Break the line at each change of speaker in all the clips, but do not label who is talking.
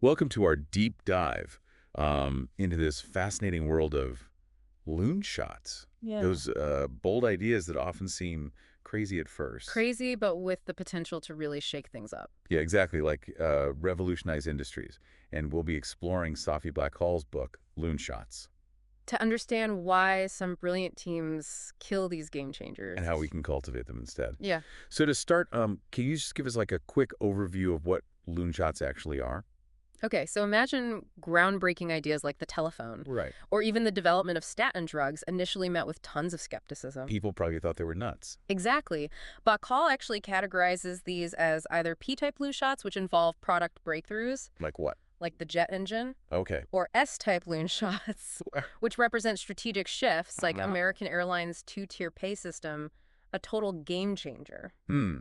Welcome to our deep dive into this fascinating world of loonshots.
Yeah.
Those bold ideas that often seem crazy at first.
Crazy, but with the potential to really shake things up.
Yeah, exactly, like revolutionize industries. And we'll be exploring Safi Bahcall's book, Loonshots,
To understand why some brilliant teams kill these game changers.
and how we can cultivate them instead.
Yeah.
So to start, can you just give us like a quick overview of what loonshots actually are?
Okay, so imagine groundbreaking ideas like the telephone,
Right.
or even the development of statin drugs initially met with tons of skepticism.
People probably thought they were nuts.
Exactly. Bahcall actually categorizes these as either P-type blue shots, which involve product breakthroughs,
Like what?
like the jet engine,
Okay.
or S-type loon shots, which represent strategic shifts, like
Uh-huh.
American Airlines' two-tier pay system, a total game changer.
Hmm.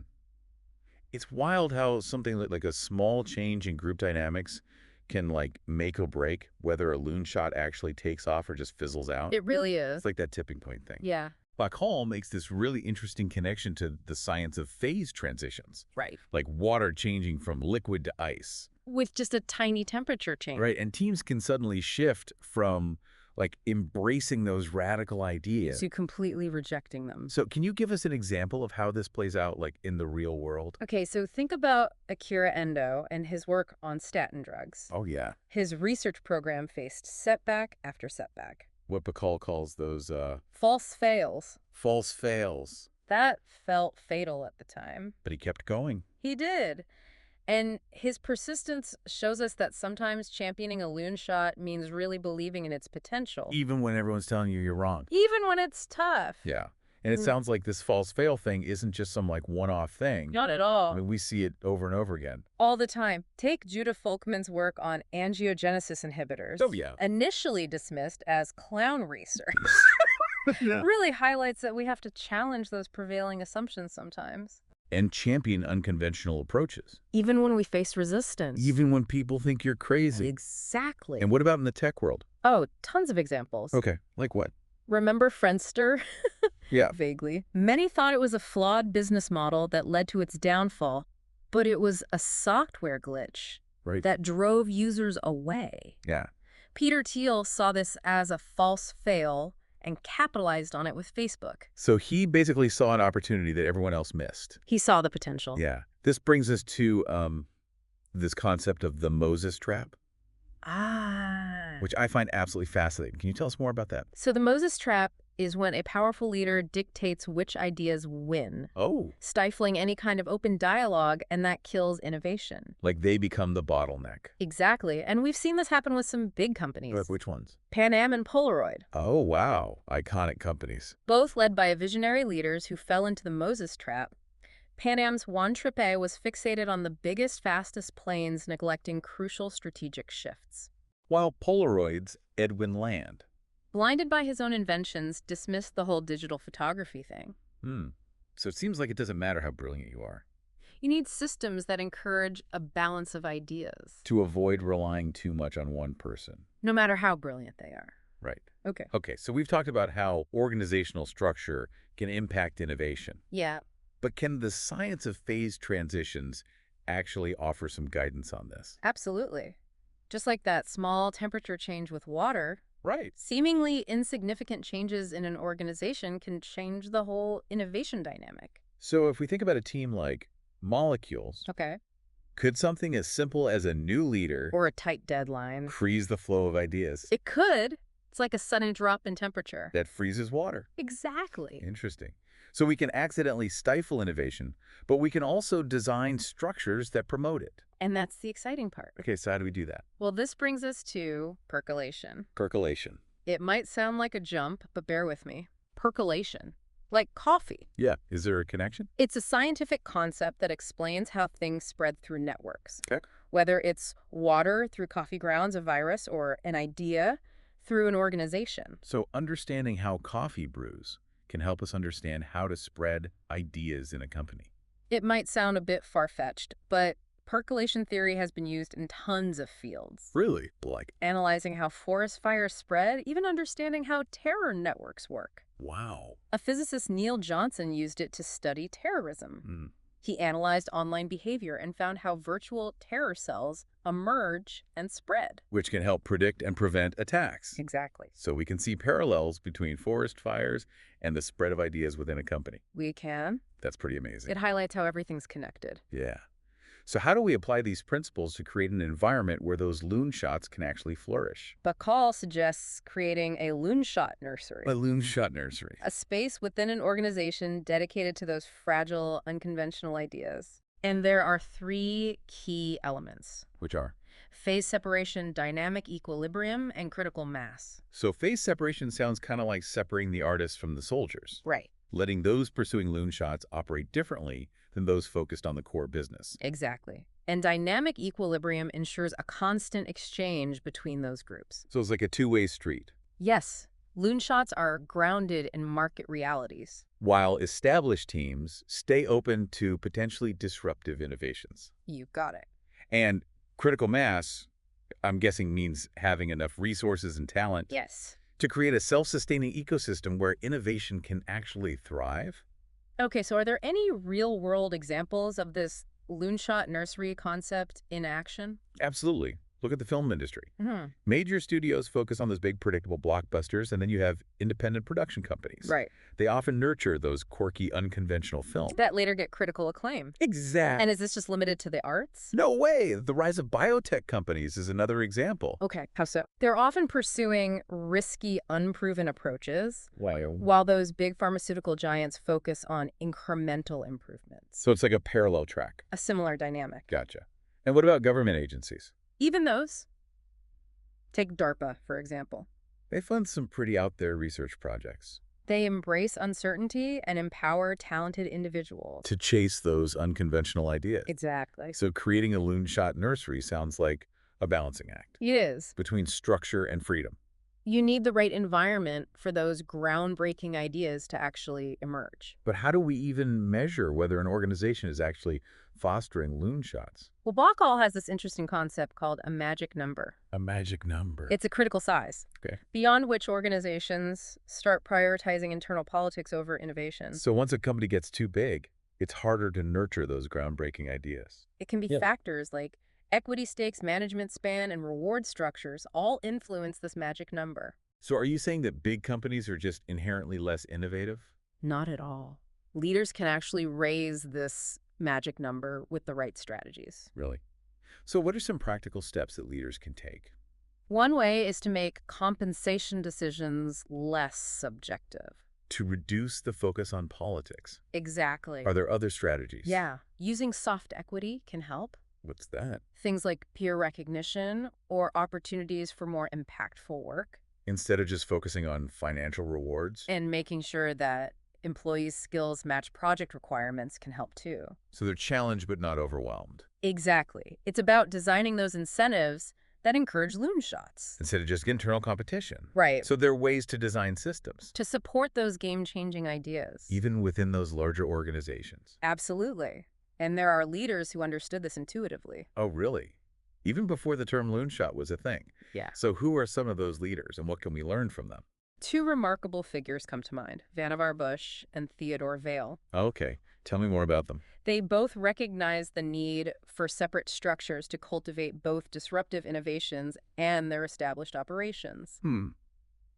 It's wild how something like a small change in group dynamics can like make or break whether a loon shot actually takes off or just fizzles out.
It really
It's
is.
like that tipping point thing.
Yeah,
Bahcall makes this really interesting connection to the science of phase transitions,
right.
like water changing from liquid to ice,
With just a tiny temperature change.
right? And teams can suddenly shift from like embracing those radical ideas.
To completely rejecting them.
So can you give us an example of how this plays out like in the real world?
Okay, so think about Akira Endo and his work on statin drugs.
Oh, yeah.
His research program faced setback after setback.
What Bacall calls those
False fails.
false fails.
That felt fatal at the time.
But he kept going.
He did. And his persistence shows us that sometimes championing a loon shot means really believing in its potential.
Even when everyone's telling you you're wrong.
Even when it's tough.
Yeah. And it sounds like this false fail thing isn't just some like one-off thing.
Not at all.
I mean, we see it over and over again.
All the time. Take Judah Folkman's work on angiogenesis inhibitors.
Oh, yeah.
Initially dismissed as clown research.
Yeah.
Really highlights that we have to challenge those prevailing assumptions sometimes.
And champion unconventional approaches.
Even when we face resistance.
Even when people think you're crazy.
Exactly.
And what about in the tech world?
Oh, tons of examples.
Okay. Like what?
Remember Friendster?
Yeah.
Vaguely. Many thought it was a flawed business model that led to its downfall, but it was a software glitch
Right.
that drove users away.
Yeah.
Peter Thiel saw this as a false fail and capitalized on it with Facebook.
So he basically saw an opportunity that everyone else missed.
He saw the potential.
Yeah. This brings us to this concept of the Moses trap,
Ah.
which I find absolutely fascinating. Can you tell us more about that?
So the Moses trap is when a powerful leader dictates which ideas win,
Oh,
stifling any kind of open dialogue, and that kills innovation.
like they become the bottleneck.
Exactly. And we've seen this happen with some big companies.
Like which ones?
Pan Am and Polaroid,
Oh, wow. Iconic companies.
both led by visionary leaders who fell into the Moses trap. Pan Am's Juan Trippe was fixated on the biggest, fastest planes, neglecting crucial strategic shifts.
While Polaroid's Edwin Land.
Blinded by his own inventions, dismissed the whole digital photography thing.
So it seems like it doesn't matter how brilliant you are
You need systems that encourage a balance of ideas,
to avoid relying too much on one person.
no matter how brilliant they are.
Right.
Okay.
Okay, so we've talked about how organizational structure can impact innovation.
Yeah.
But can the science of phase transitions actually offer some guidance on this?
Absolutely. Just like that small temperature change with water,
Right.
seemingly insignificant changes in an organization can change the whole innovation dynamic.
So if we think about a team like Molecules,
Okay.
could something as simple as a new leader
Or a tight deadline.
freeze the flow of ideas?
It could. It's like a sudden drop in temperature.
That freezes water.
Exactly.
Interesting. So we can accidentally stifle innovation, but we can also design structures that promote it.
And that's the exciting part.
Okay, so how do we do that?
Well, this brings us to percolation.
Percolation.
It might sound like a jump, but bear with me. Percolation. Like coffee.
Yeah. Is there a connection?
It's a scientific concept that explains how things spread through networks.
Okay.
Whether it's water through coffee grounds, a virus, or an idea through an organization.
So understanding how coffee brews can help us understand how to spread ideas in a company.
It might sound a bit far-fetched, but percolation theory has been used in tons of fields.
Really? Like,
Analyzing how forest fires spread, even understanding how terror networks work.
wow.
A physicist, Neil Johnson, used it to study terrorism. He analyzed online behavior and found how virtual terror cells emerge and spread.
Which can help predict and prevent attacks.
Exactly.
So we can see parallels between forest fires and the spread of ideas within a company.
We can.
That's pretty amazing.
It highlights how everything's connected.
Yeah. So how do we apply these principles to create an environment where those loonshots can actually flourish?
Bahcall suggests creating a loonshot nursery.
A loonshot nursery.
A space within an organization dedicated to those fragile, unconventional ideas. And there are 3 key elements:
Which are?
phase separation, dynamic equilibrium, and critical mass.
So phase separation sounds kind of like separating the artists from the soldiers,
Right.
letting those pursuing loonshots operate differently than those focused on the core business.
Exactly. And dynamic equilibrium ensures a constant exchange between those groups.
So it's like a two-way street.
Yes, loonshots are grounded in market realities.
While established teams stay open to potentially disruptive innovations.
You got it.
And critical mass, I'm guessing, means having enough resources and talent
Yes.
to create a self-sustaining ecosystem where innovation can actually thrive?
Okay, so are there any real-world examples of this loonshot nursery concept in action?
Absolutely. Look at the film industry.
Hmm.
Major studios focus on those big, predictable blockbusters, and then you have independent production companies.
Right.
They often nurture those quirky, unconventional films.
That later get critical acclaim.
Exactly.
And is this just limited to the arts?
No way! The rise of biotech companies is another example.
Okay, how so? They're often pursuing risky, unproven approaches,
Wow.
while those big pharmaceutical giants focus on incremental improvements.
So it's like a parallel track.
A similar dynamic.
Gotcha. And what about government agencies?
Even those. Take DARPA, for example.
They fund some pretty out there research projects.
They embrace uncertainty and empower talented individuals.
To chase those unconventional ideas.
Exactly.
So creating a loonshot nursery sounds like a balancing act
It is.
between structure and freedom.
You need the right environment for those groundbreaking ideas to actually emerge.
But how do we even measure whether an organization is actually fostering loonshots?
Well, Bahcall has this interesting concept called a magic number.
A magic number.
It's a critical size,
Okay.
beyond which organizations start prioritizing internal politics over innovation.
So once a company gets too big, it's harder to nurture those groundbreaking ideas.
It can be factors like equity stakes, management span, and reward structures all influence this magic number.
So are you saying that big companies are just inherently less innovative?
Not at all. Leaders can actually raise this magic number with the right strategies.
Really? So what are some practical steps that leaders can take?
One way is to make compensation decisions less subjective.
To reduce the focus on politics.
Exactly.
Are there other strategies?
Yeah. Using soft equity can help.
What's that?
Things like peer recognition or opportunities for more impactful work.
Instead of just focusing on financial rewards?
And making sure that employees' skills match project requirements can help too.
So they're challenged but not overwhelmed.
Exactly. It's about designing those incentives that encourage loonshots.
Instead of just internal competition.
Right.
So there are ways to design systems.
To support those game-changing ideas.
Even within those larger organizations.
Absolutely. And there are leaders who understood this intuitively.
Oh, really? Even before the term loonshot was a thing.
Yeah.
So who are some of those leaders and what can we learn from them?
2 remarkable figures come to mind, Vannevar Bush and Theodore Vail.
Okay. Tell me more about them.
They both recognized the need for separate structures to cultivate both disruptive innovations and their established operations.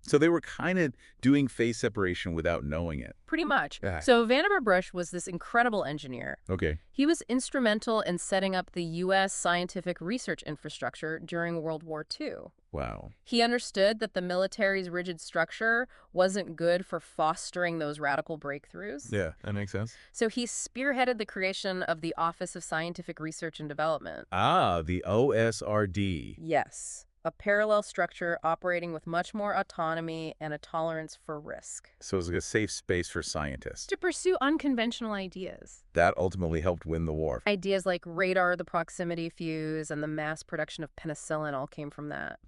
So they were kind of doing phase separation without knowing it.
Pretty much.
Yeah.
So Vannevar Bush was this incredible engineer.
Okay.
He was instrumental in setting up the U.S. scientific research infrastructure during World War II.
Wow.
He understood that the military's rigid structure wasn't good for fostering those radical breakthroughs.
Yeah, that makes sense.
So he spearheaded the creation of the Office of Scientific Research and Development.
Ah, the OSRD.
Yes, a parallel structure operating with much more autonomy and a tolerance for risk.
So it was like a safe space for scientists.
To pursue unconventional ideas.
That ultimately helped win the war.
Ideas like radar, the proximity fuse, and the mass production of penicillin all came from that.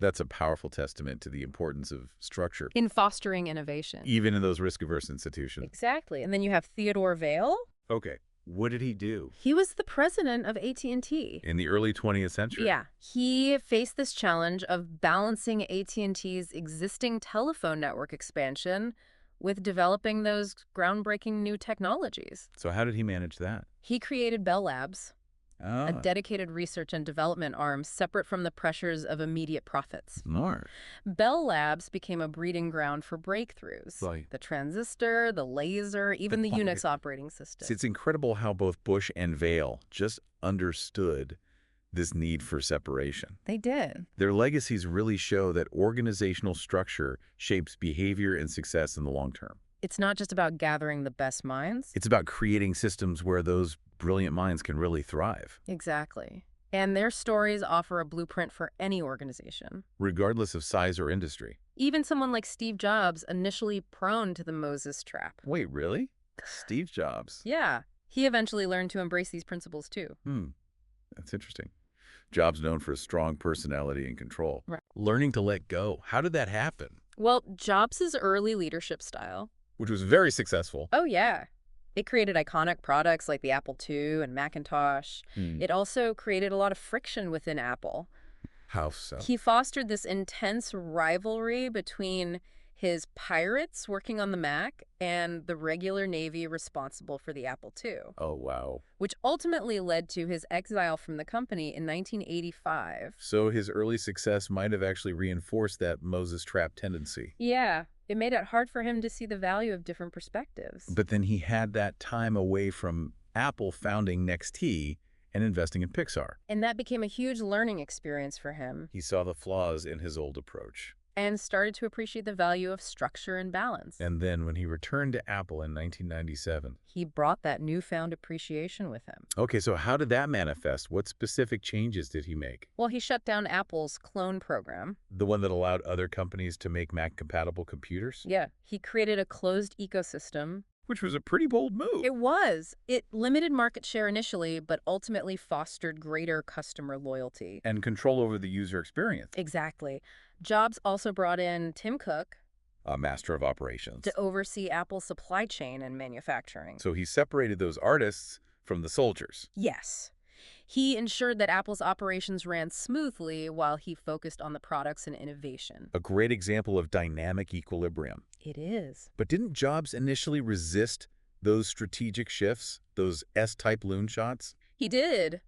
That's a powerful testament to the importance of structure.
In fostering innovation.
Even in those risk-averse institutions.
Exactly. And then you have Theodore Vail.
Okay. What did he do?
He was the president of AT&T.
In the early 20th century?
Yeah. He faced this challenge of balancing AT&T's existing telephone network expansion with developing those groundbreaking new technologies.
So how did he manage that?
He created Bell Labs, a
Ah,
dedicated research and development arm separate from the pressures of immediate profits.
smart.
Bell Labs became a breeding ground for breakthroughs.
Right.
The transistor, the laser, even the Unix operating
See,
system.
it's incredible how both Bush and Vail just understood this need for separation.
They did.
Their legacies really show that organizational structure shapes behavior and success in the long term.
It's not just about gathering the best minds.
It's about creating systems where those brilliant minds can really thrive,
Exactly. And their stories offer a blueprint for any organization.
regardless of size or industry.
Even someone like Steve Jobs, initially prone to the Moses trap.
Wait, really? Steve Jobs.
Yeah, he eventually learned to embrace these principles too.
That's interesting. Jobs known for a strong personality and control.
Right.
Learning to let go. How did that happen?
Well, Jobs' early leadership style.
Which was very successful.
Oh, yeah. It created iconic products like the Apple II and Macintosh. It also created a lot of friction within Apple.
How so?
He fostered this intense rivalry between his pirates working on the Mac and the regular Navy responsible for the Apple II,
Oh, wow.
which ultimately led to his exile from the company in 1985.
So his early success might have actually reinforced that Moses trap tendency.
Yeah, it made it hard for him to see the value of different perspectives.
But then he had that time away from Apple founding NXT and investing in Pixar.
And that became a huge learning experience for him,
He saw the flaws in his old approach.
and started to appreciate the value of structure and balance.
And then when he returned to Apple in 1997.
He brought that newfound appreciation with him.
Okay, so how did that manifest? What specific changes did he make?
Well, he shut down Apple's clone program.
The one that allowed other companies to make Mac-compatible computers?
Yeah, he created a closed ecosystem.
Which was a pretty bold move.
It was. It limited market share initially, but ultimately fostered greater customer loyalty.
And control over the user experience.
Exactly. Jobs also brought in Tim Cook
A master of operations.
to oversee Apple's supply chain and manufacturing.
So he separated those artists from the soldiers.
Yes. He ensured that Apple's operations ran smoothly while he focused on the products and innovation.
A great example of dynamic equilibrium.
It is.
But didn't Jobs initially resist those strategic shifts, those S-type loonshots?
He did,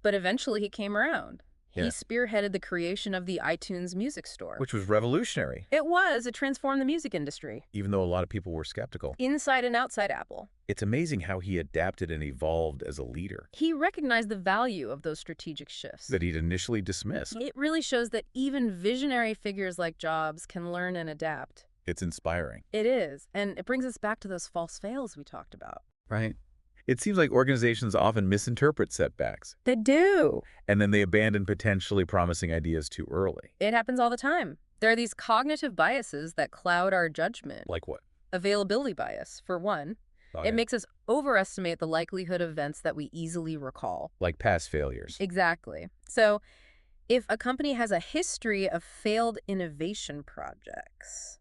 but eventually he came around.
Yeah.
He spearheaded the creation of the iTunes Music Store.
Which was revolutionary,
It was. It transformed the music industry,
even though a lot of people were skeptical.
inside and outside Apple.
It's amazing how he adapted and evolved as a leader
He recognized the value of those strategic shifts.
that he'd initially dismissed.
It really shows that even visionary figures like Jobs can learn and adapt.
It's inspiring.
It is, and it brings us back to those false fails we talked about.
Right. It seems like organizations often misinterpret setbacks,
They do.
and then they abandon potentially promising ideas too early.
It happens all the time. There are these cognitive biases that cloud our judgment.
Like what?
Availability bias, for one.
Oh,
It
yeah.
makes us overestimate the likelihood of events that we easily recall.
Like past failures.
Exactly. So, if a company has a history of failed innovation projects,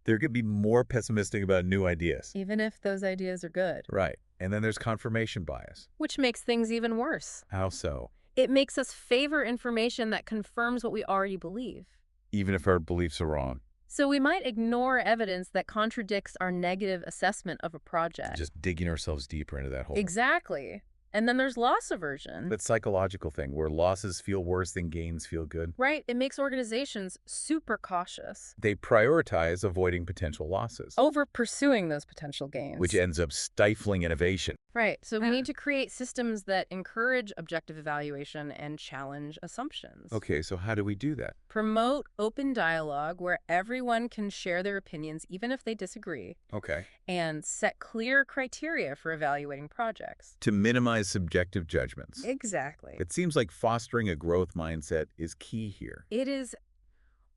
There could be more pessimistic about new ideas.
even if those ideas are good,
Right. And then there's confirmation bias.
which makes things even worse.
How so?
It makes us favor information that confirms what we already believe.
Even if our beliefs are wrong.
So we might ignore evidence that contradicts our negative assessment of a project.
Just digging ourselves deeper into that hole.
Exactly. And then there's loss aversion.
That psychological thing where losses feel worse than gains feel good.
Right? It makes organizations super cautious
They prioritize avoiding potential losses,
over pursuing those potential gains.
which ends up stifling innovation.
Right. So we need to create systems that encourage objective evaluation and challenge assumptions.
Okay, so how do we do that?
Promote open dialogue where everyone can share their opinions even if they disagree,
Okay.
and set clear criteria for evaluating projects.
To minimize subjective judgments.
Exactly.
It seems like fostering a growth mindset is key here.
It is.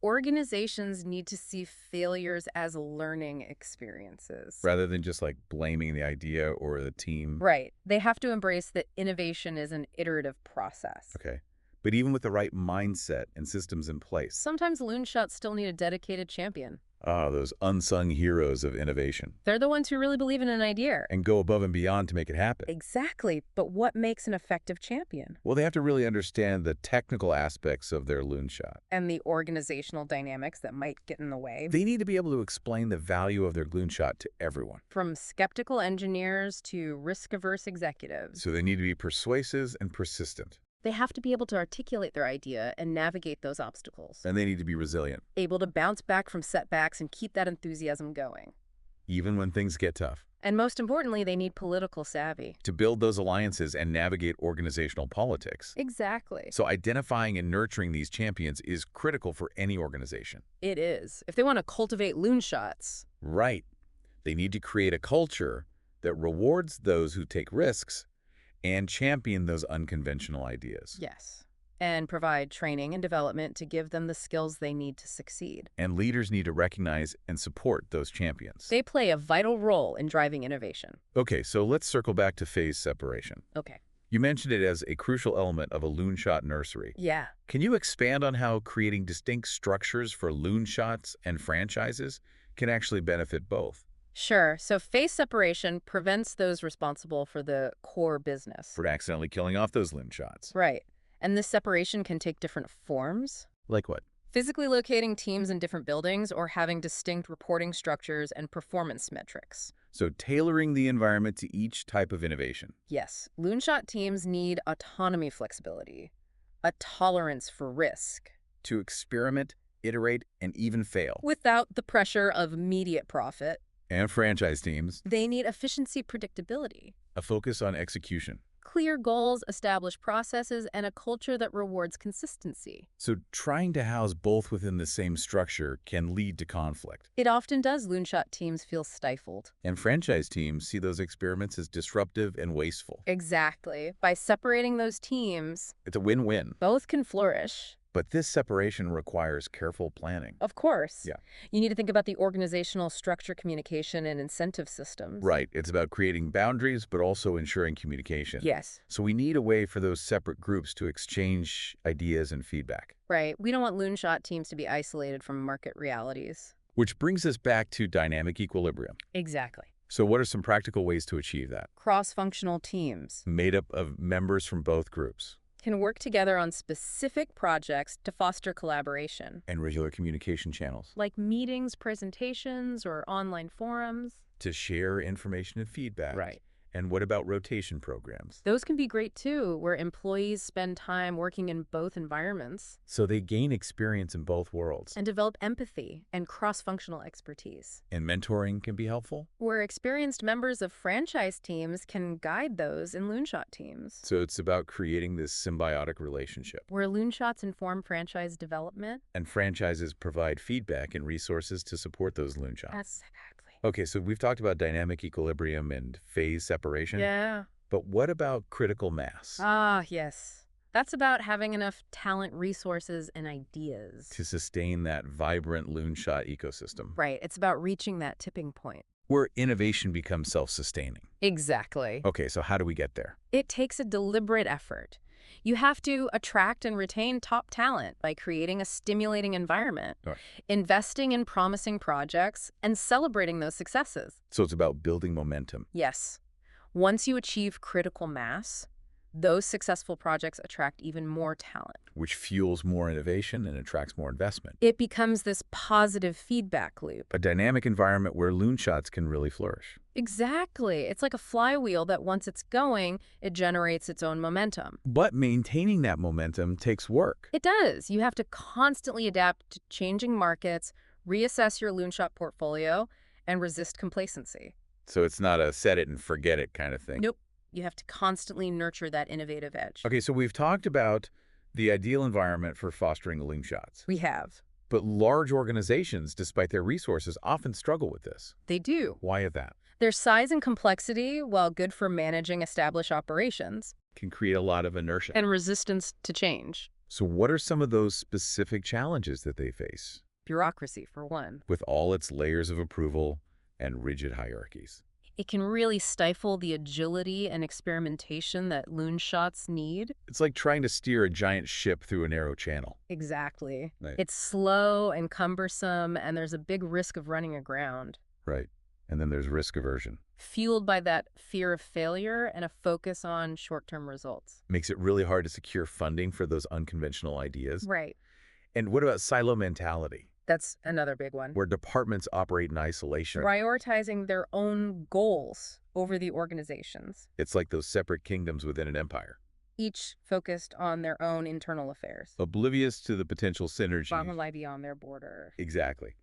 Organizations need to see failures as learning experiences.
Rather than just like blaming the idea or the team.
Right. They have to embrace that innovation is an iterative process.
Okay. But even with the right mindset and systems in place,
Sometimes loonshots still need a dedicated champion.
Ah, those unsung heroes of innovation.
They're the ones who really believe in an idea.
And go above and beyond to make it happen.
Exactly. But what makes an effective champion?
Well, they have to really understand the technical aspects of their loonshot.
And the organizational dynamics that might get in the way.
They need to be able to explain the value of their loonshot to everyone.
From skeptical engineers to risk-averse executives.
So they need to be persuasive and persistent.
They have to be able to articulate their idea and navigate those obstacles.
And they need to be resilient.
Able to bounce back from setbacks and keep that enthusiasm going.
Even when things get tough.
And most importantly, they need political savvy.
To build those alliances and navigate organizational politics.
Exactly.
So identifying and nurturing these champions is critical for any organization.
It is. If they want to cultivate loonshots.
Right. They need to create a culture that rewards those who take risks and champion those unconventional ideas.
Yes. And provide training and development to give them the skills they need to succeed.
And leaders need to recognize and support those champions.
They play a vital role in driving innovation.
Okay, so let's circle back to phase separation.
Okay.
You mentioned it as a crucial element of a loonshot nursery.
Yeah.
Can you expand on how creating distinct structures for loonshots and franchises can actually benefit both?
Sure. So phase separation prevents those responsible for the core business.
For accidentally killing off those loonshots.
Right. And this separation can take different forms.
Like what?
Physically locating teams in different buildings or having distinct reporting structures and performance metrics.
So tailoring the environment to each type of innovation.
Yes, loonshot teams need autonomy flexibility, a tolerance for risk.
To experiment, iterate, and even fail.
Without the pressure of immediate profit.
And franchise teams.
They need efficiency predictability.
A focus on execution.
Clear goals, established processes, and a culture that rewards consistency.
So trying to house both within the same structure can lead to conflict.
It often does. Loonshot teams feel stifled.
And franchise teams see those experiments as disruptive and wasteful.
Exactly. By separating those teams,
It's a win-win.
both can flourish.
But this separation requires careful planning.
Of course.
Yeah.
You need to think about the organizational structure, communication, and incentive systems.
Right. It's about creating boundaries, but also ensuring communication.
Yes.
So we need a way for those separate groups to exchange ideas and feedback.
Right. We don't want loonshot teams to be isolated from market realities.
Which brings us back to dynamic equilibrium.
Exactly.
So what are some practical ways to achieve that?
Cross-functional teams
Made up of members from both groups.
can work together on specific projects to foster collaboration,
And regular communication channels.
like meetings, presentations, or online forums.
To share information and feedback.
Right.
And what about rotation programs?
Those can be great too, where employees spend time working in both environments
So they gain experience in both worlds.
and develop empathy and cross-functional expertise,
And mentoring can be helpful.
where experienced members of franchise teams can guide those in loonshot teams,
So it's about creating this symbiotic relationship.
where loonshots inform franchise development.
And franchises provide feedback and resources to support those loonshots.
Exactly.
Okay, so we've talked about dynamic equilibrium and phase separation.
Yeah.
But what about critical mass?
Ah, yes. That's about having enough talent, resources, and ideas.
To sustain that vibrant loonshot ecosystem.
Right. It's about reaching that tipping point.
Where innovation becomes self-sustaining.
Exactly.
Okay, so how do we get there?
It takes a deliberate effort. You have to attract and retain top talent by creating a stimulating environment,
Right.
investing in promising projects, and celebrating those successes.
So it's about building momentum.
Yes. Once you achieve critical mass, those successful projects attract even more talent.
Which fuels more innovation and attracts more investment.
It becomes this positive feedback loop.
A dynamic environment where loonshots can really flourish.
Exactly. It's like a flywheel that once it's going, it generates its own momentum.
But maintaining that momentum takes work.
It does. You have to constantly adapt to changing markets, reassess your loonshot portfolio, and resist complacency.
So it's not a set it and forget it kind of thing.
Nope. You have to constantly nurture that innovative edge.
Okay, so we've talked about the ideal environment for fostering loonshots.
We have.
But large organizations, despite their resources, often struggle with this.
They do.
Why is that?
Their size and complexity, while good for managing established operations,
Can create a lot of inertia.
and resistance to change.
So what are some of those specific challenges that they face?
Bureaucracy, for one.
With all its layers of approval and rigid hierarchies.
It can really stifle the agility and experimentation that loonshots need.
It's like trying to steer a giant ship through a narrow channel.
Exactly.
Right.
It's slow and cumbersome, and there's a big risk of running aground.
Right. And then there's risk aversion.
Fueled by that fear of failure and a focus on short-term results.
Makes it really hard to secure funding for those unconventional ideas.
Right.
And what about silo mentality,
That's another big one.
where departments operate in isolation?
Prioritizing their own goals over the organization's,
It's like those separate kingdoms within an empire,
each focused on their own internal affairs.
oblivious to the potential synergy.
Bottom lie beyond their border,
Exactly.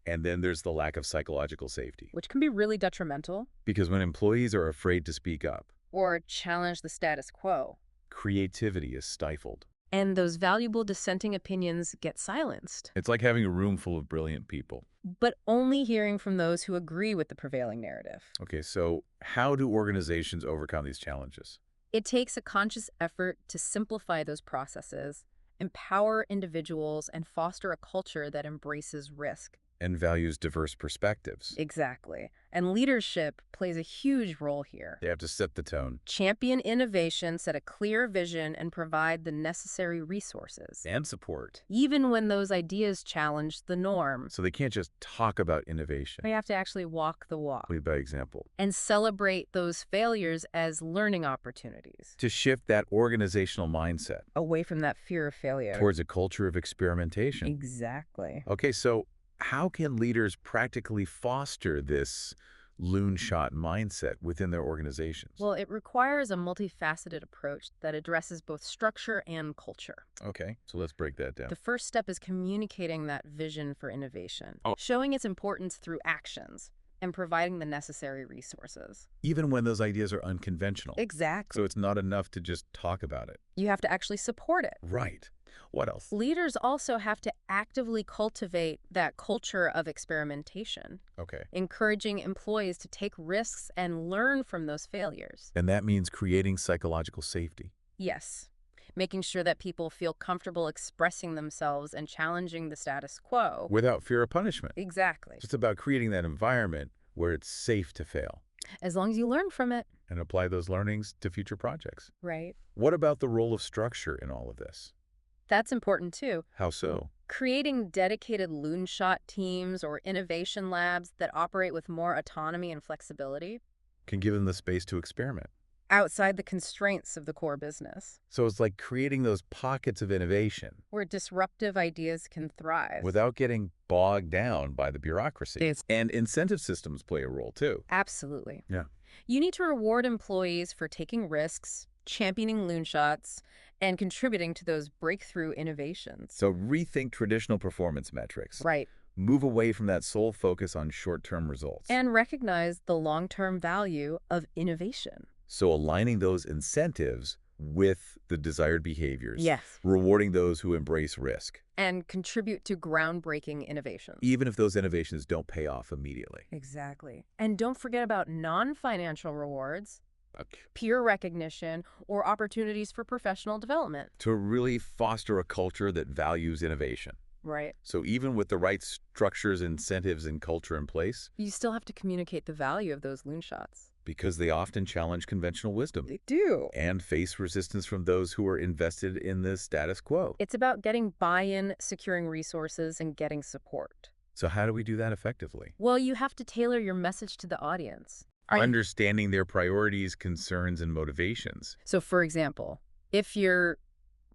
And then there's the lack of psychological safety.
which can be really detrimental
Because when employees are afraid to speak up,
or challenge the status quo.
creativity is stifled.
And those valuable dissenting opinions get silenced,
It's like having a room full of brilliant people.
but only hearing from those who agree with the prevailing narrative.
Okay, so how do organizations overcome these challenges?
It takes a conscious effort to simplify those processes, empower individuals, and foster a culture that embraces risk.
And values diverse perspectives.
Exactly. And leadership plays a huge role here.
They have to set the tone.
Champion innovation, set a clear vision, and provide the necessary resources,
And support.
even when those ideas challenge the norm.
So they can't just talk about innovation.
They have to actually walk the walk
Lead by example.
and celebrate those failures as learning opportunities,
To shift that organizational mindset
away from that fear of failure.
towards a culture of experimentation.
Exactly.
Okay, so how can leaders practically foster this loonshot mindset within their organizations?
Well, it requires a multifaceted approach that addresses both structure and culture.
Okay, so let's break that down.
The first step is communicating that vision for innovation,
Oh.
showing its importance through actions, and providing the necessary resources.
Even when those ideas are unconventional.
Exactly.
So it's not enough to just talk about it.
You have to actually support it.
Right. What else?
Leaders also have to actively cultivate that culture of experimentation,
Okay.
encouraging employees to take risks and learn from those failures.
And that means creating psychological safety.
Yes, making sure that people feel comfortable expressing themselves and challenging the status quo.
Without fear of punishment.
Exactly.
It's about creating that environment where it's safe to fail
As long as you learn from it.
and apply those learnings to future projects.
Right.
What about the role of structure in all of this?
That's important too.
How so?
Creating dedicated loonshot teams or innovation labs that operate with more autonomy and flexibility
Can give them the space to experiment.
outside the constraints of the core business,
So it's like creating those pockets of innovation
where disruptive ideas can thrive.
without getting bogged down by the bureaucracy.
Yes.
And incentive systems play a role too.
Absolutely.
Yeah.
You need to reward employees for taking risks, championing loonshots, and contributing to those breakthrough innovations.
So rethink traditional performance metrics.
Right.
Move away from that sole focus on short-term results.
And recognize the long-term value of innovation.
So aligning those incentives with the desired behaviors.
Yes.
Rewarding those who embrace risk,
And contribute to groundbreaking innovations.
even if those innovations don't pay off immediately.
Exactly. And don't forget about non-financial rewards,
Okay.
peer recognition, or opportunities for professional development.
To really foster a culture that values innovation.
Right.
So even with the right structures, incentives, and culture in place,
You still have to communicate the value of those loonshots.
because they often challenge conventional wisdom
They do.
and face resistance from those who are invested in the status quo.
It's about getting buy-in, securing resources, and getting support.
So how do we do that effectively?
Well, you have to tailor your message to the audience.
Understanding their priorities, concerns, and motivations.
So, for example, if you're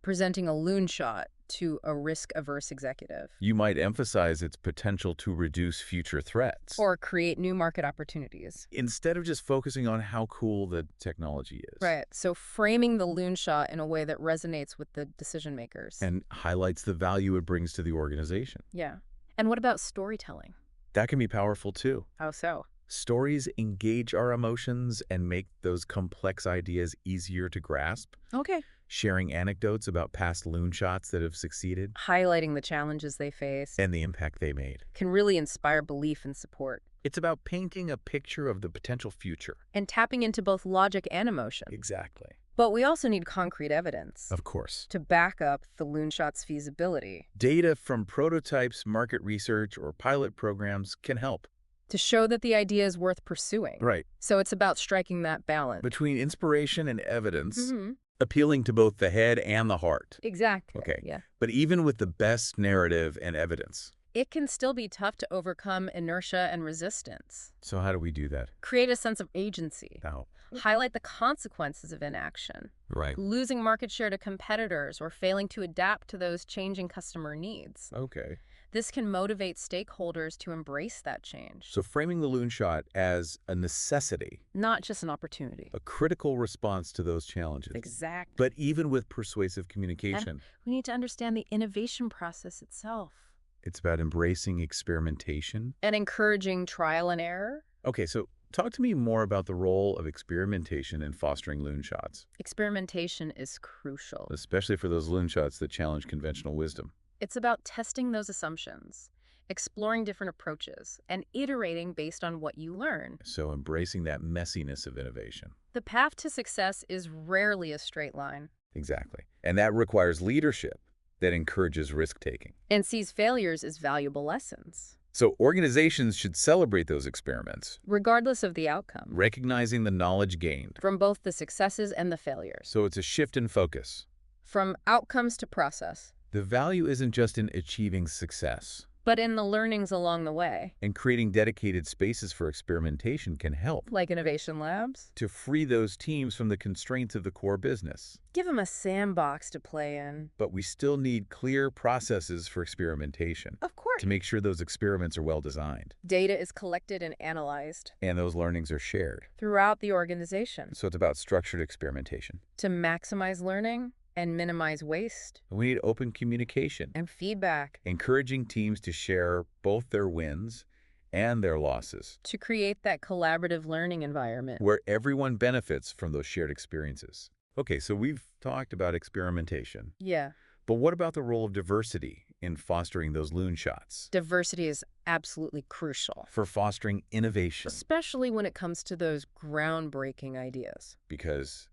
presenting a loonshot to a risk-averse executive,
You might emphasize its potential to reduce future threats.
or create new market opportunities.
Instead of just focusing on how cool the technology is.
Right. So framing the loonshot in a way that resonates with the decision makers.
And highlights the value it brings to the organization.
Yeah. And what about storytelling?
That can be powerful too.
How so?
Stories engage our emotions and make those complex ideas easier to grasp.
Okay.
Sharing anecdotes about past loonshots that have succeeded
Highlighting the challenges they face
and the impact they made.
can really inspire belief and support.
It's about painting a picture of the potential future.
And tapping into both logic and emotion.
Exactly.
But we also need concrete evidence
Of course.
to back up the loonshot's feasibility,
Data from prototypes, market research, or pilot programs can help.
to show that the idea is worth pursuing.
Right.
So it's about striking that balance.
Between inspiration and evidence,
Mm-hmm.
appealing to both the head and the heart.
Exactly.
Okay.
Yeah.
But even with the best narrative and evidence.
It can still be tough to overcome inertia and resistance.
So how do we do that?
Create a sense of agency.
Now.
Highlight the consequences of inaction.
Right.
Losing market share to competitors or failing to adapt to those changing customer needs.
Okay.
This can motivate stakeholders to embrace that change.
So framing the loonshot as a necessity,
Not just an opportunity.
a critical response to those challenges.
Exactly.
But even with persuasive communication,
We need to understand the innovation process itself.
it's about embracing experimentation.
And encouraging trial and error.
Okay, so talk to me more about the role of experimentation in fostering loonshots,
Experimentation is crucial.
especially for those loonshots that challenge conventional wisdom.
It's about testing those assumptions, exploring different approaches, and iterating based on what you learn.
So embracing that messiness of innovation.
The path to success is rarely a straight line.
Exactly. And that requires leadership that encourages risk-taking.
And sees failures as valuable lessons,
So organizations should celebrate those experiments,
regardless of the outcome,
recognizing the knowledge gained.
from both the successes and the failures.
So it's a shift in focus.
From outcomes to process,
The value isn't just in achieving success,
but in the learnings along the way,
and creating dedicated spaces for experimentation can help
like innovation labs.
to free those teams from the constraints of the core business.
Give them a sandbox to play in.
But we still need clear processes for experimentation
Of course.
to make sure those experiments are well designed
Data is collected and analyzed
and those learnings are shared.
throughout the organization
So it's about structured experimentation.
to maximize learning and minimize waste
We need open communication,
and feedback
encouraging teams to share both their wins and their losses,
to create that collaborative learning environment.
where everyone benefits from those shared experiences. Okay, so we've talked about experimentation,
Yeah.
but what about the role of diversity in fostering those loonshots?
Diversity is absolutely crucial,
For fostering innovation,
especially when it comes to those groundbreaking ideas,
because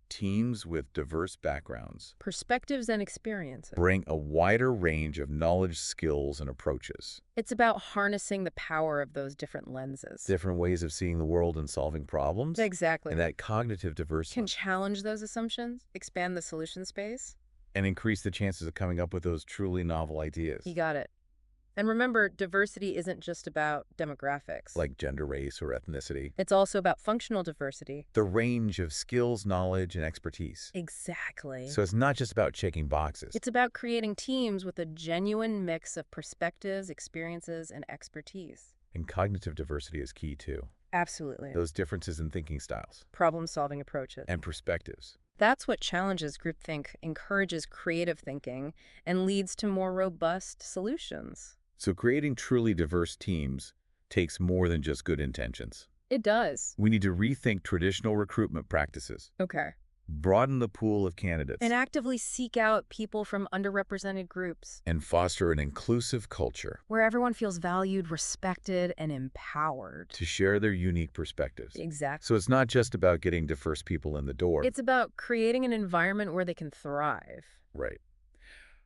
teams with diverse backgrounds
perspectives, and experiences.
bring a wider range of knowledge, skills, and approaches,
It's about harnessing the power of those different lenses.
different ways of seeing the world and solving problems,
Exactly.
and that cognitive diversity
Can challenge those assumptions, expand the solution space.
and increase the chances of coming up with those truly novel ideas,
You got it. And remember, diversity isn't just about demographics.
like gender, race, or ethnicity.
It's also about functional diversity.
The range of skills, knowledge, and expertise.
Exactly.
So it's not just about checking boxes.
It's about creating teams with a genuine mix of perspectives, experiences, and expertise.
And cognitive diversity is key too.
Absolutely.
Those differences in thinking styles
Problem-solving approaches.
and perspectives.
That's what challenges groupthink, encourages creative thinking, and leads to more robust solutions.
So creating truly diverse teams takes more than just good intentions.
It does.
We need to rethink traditional recruitment practices,
Okay.
broaden the pool of candidates,
And actively seek out people from underrepresented groups,
and foster an inclusive culture
where everyone feels valued, respected, and empowered.
to share their unique perspectives.
Exactly.
So it's not just about getting diverse people in the door.
It's about creating an environment where they can thrive.
Right.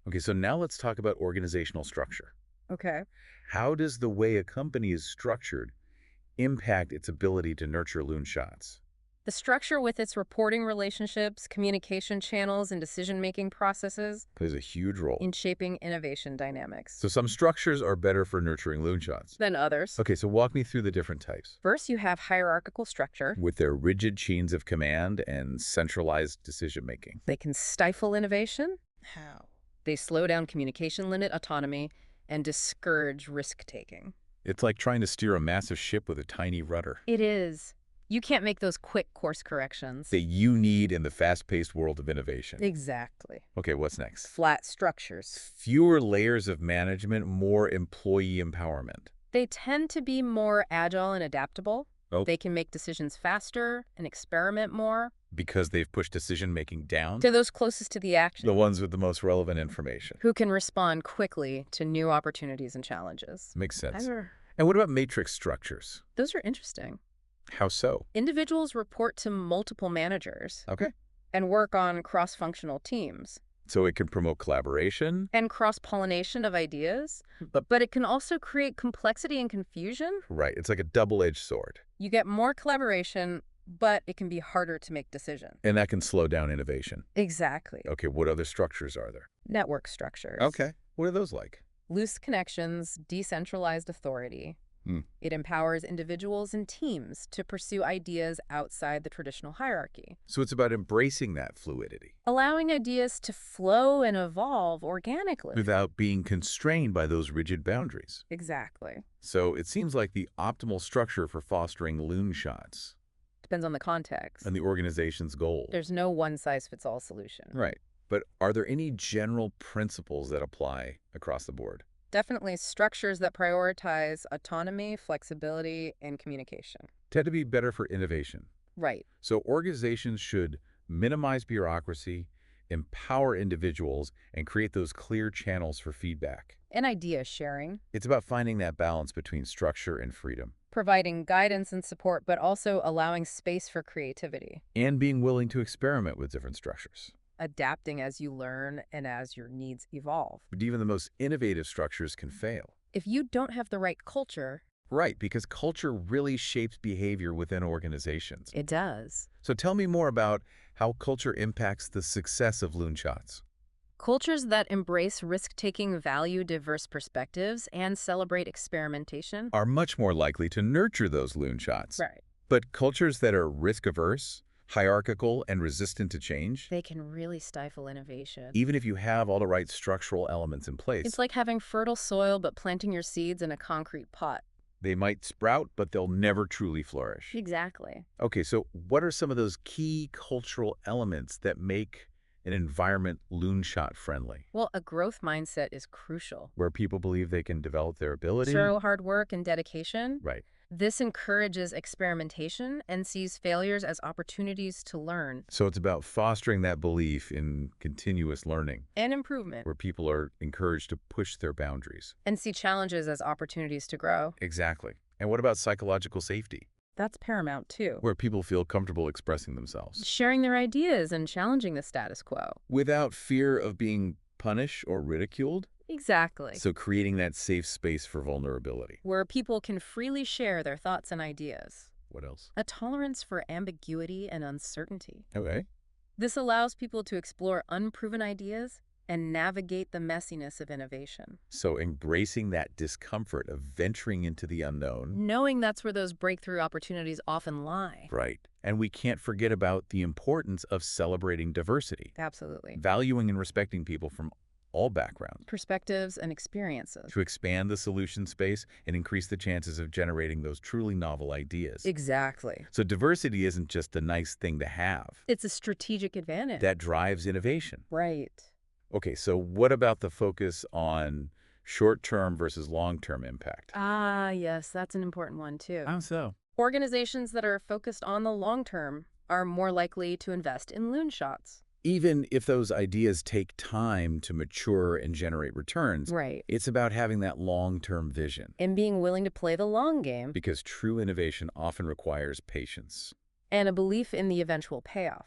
Okay, so now let's talk about organizational structure.
Okay.
How does the way a company is structured impact its ability to nurture loonshots?
The structure with its reporting relationships, communication channels, and decision-making processes
Plays a huge role.
in shaping innovation dynamics.
So some structures are better for nurturing loonshots.
Than others.
Okay, so walk me through the different types.
First, you have hierarchical structure.
With their rigid chains of command and centralized decision-making.
They can stifle innovation. How? They slow down communication, limit autonomy, and discourage risk-taking.
It's like trying to steer a massive ship with a tiny rudder
It is. You can't make those quick course corrections.
that you need in the fast-paced world of innovation.
Exactly.
Okay, what's next?
Flat structures.
Fewer layers of management, more employee empowerment.
They tend to be more agile and adaptable.
Oh.
They can make decisions faster and experiment more.
Because they've pushed decision-making down
To those closest to the action,
the ones with the most relevant information.
who can respond quickly to new opportunities and challenges.
Makes sense.
Ever.
And what about matrix structures?
Those are interesting.
How so?
Individuals report to multiple managers
Okay.
and work on cross-functional teams.
So it can promote collaboration?
and cross-pollination of ideas, but it can also create complexity and confusion.
Right, it's like a double-edged sword.
You get more collaboration, but it can be harder to make decisions.
And that can slow down innovation.
Exactly.
Okay, what other structures are there?
Network structures.
Okay, what are those like?
Loose connections, decentralized authority.
Hmm.
It empowers individuals and teams to pursue ideas outside the traditional hierarchy,
So it's about embracing that fluidity
allowing ideas to flow and evolve organically.
without being constrained by those rigid boundaries.
Exactly.
So it seems like the optimal structure for fostering loonshots
Depends on the context.
and the organization's goal.
There's no one-size-fits-all solution.
Right. But are there any general principles that apply across the board?
Definitely structures that prioritize autonomy, flexibility, and communication.
Tend to be better for innovation.
Right.
So organizations should minimize bureaucracy, empower individuals, and create those clear channels for feedback.
And idea sharing,
It's about finding that balance between structure and freedom,
providing guidance and support, but also allowing space for creativity,
and being willing to experiment with different structures.
adapting as you learn and as your needs evolve.
But even the most innovative structures can fail.
If you don't have the right culture,
Right, because culture really shapes behavior within organizations.
it does.
So tell me more about how culture impacts the success of loonshots.
Cultures that embrace risk-taking, value diverse perspectives, and celebrate experimentation.
Are much more likely to nurture those loonshots.
Right.
But cultures that are risk-averse, hierarchical, and resistant to change,
They can really stifle innovation.
even if you have all the right structural elements in place,
It's like having fertile soil but planting your seeds in a concrete pot.
they might sprout, but they'll never truly flourish.
Exactly.
Okay, so what are some of those key cultural elements that make an environment loonshot friendly,
Well, a growth mindset is crucial.
where people believe they can develop their ability?
Through hard work and dedication,
Right.
this encourages experimentation and sees failures as opportunities to learn
So it's about fostering that belief in continuous learning,
and improvement,
where people are encouraged to push their boundaries.
and see challenges as opportunities to grow.
Exactly. And what about psychological safety,
That's paramount, too.
where people feel comfortable expressing themselves
Sharing their ideas and challenging the status quo.
without fear of being punished or ridiculed?
Exactly.
So creating that safe space for vulnerability.
Where people can freely share their thoughts and ideas.
What else?
A tolerance for ambiguity and uncertainty.
Okay.
This allows people to explore unproven ideas and navigate the messiness of innovation.
So embracing that discomfort of venturing into the unknown.
Knowing that's where those breakthrough opportunities often lie.
Right. And we can't forget about the importance of celebrating diversity,
Absolutely.
valuing and respecting people from all backgrounds
Perspectives and experiences.
to expand the solution space and increase the chances of generating those truly novel ideas.
Exactly.
So diversity isn't just a nice thing to have.
It's a strategic advantage.
That drives innovation.
Right.
Okay, so what about the focus on short-term versus long-term impact?
Ah, yes, that's an important one, too.
How so?
Organizations that are focused on the long term are more likely to invest in loonshots.
Even if those ideas take time to mature and generate returns,
Right.
it's about having that long-term vision,
And being willing to play the long game
because true innovation often requires patience.
and a belief in the eventual payoff.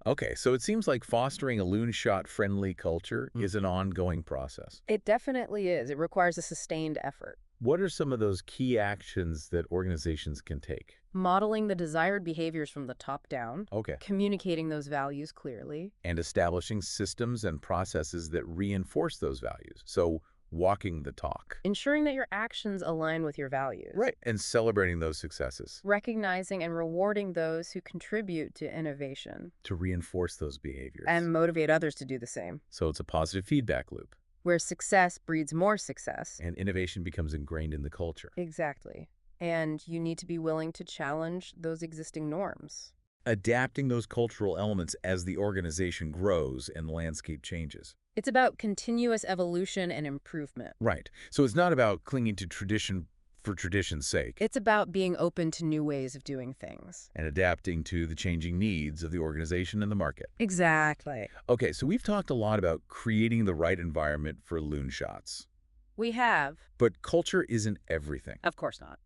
Okay, so it seems like fostering a loonshot-friendly culture is an ongoing process.
It definitely is. It requires a sustained effort.
What are some of those key actions that organizations can take?
Modeling the desired behaviors from the top down,
Okay.
communicating those values clearly,
And establishing systems and processes that reinforce those values. So walking the talk.
ensuring that your actions align with your values.
Right. And celebrating those successes
Recognizing and rewarding those who contribute to innovation
to reinforce those behaviors.
and motivate others to do the same,
So it's a positive feedback loop,
where success breeds more success.
and innovation becomes ingrained in the culture.
Exactly. And you need to be willing to challenge those existing norms.
Adapting those cultural elements as the organization grows and the landscape changes.
It's about continuous evolution and improvement.
Right. So it's not about clinging to tradition for tradition's sake
It's about being open to new ways of doing things.
and adapting to the changing needs of the organization and the market.
Exactly.
Okay, so we've talked a lot about creating the right environment for loonshots.
We have.
But culture isn't everything.
Of course not.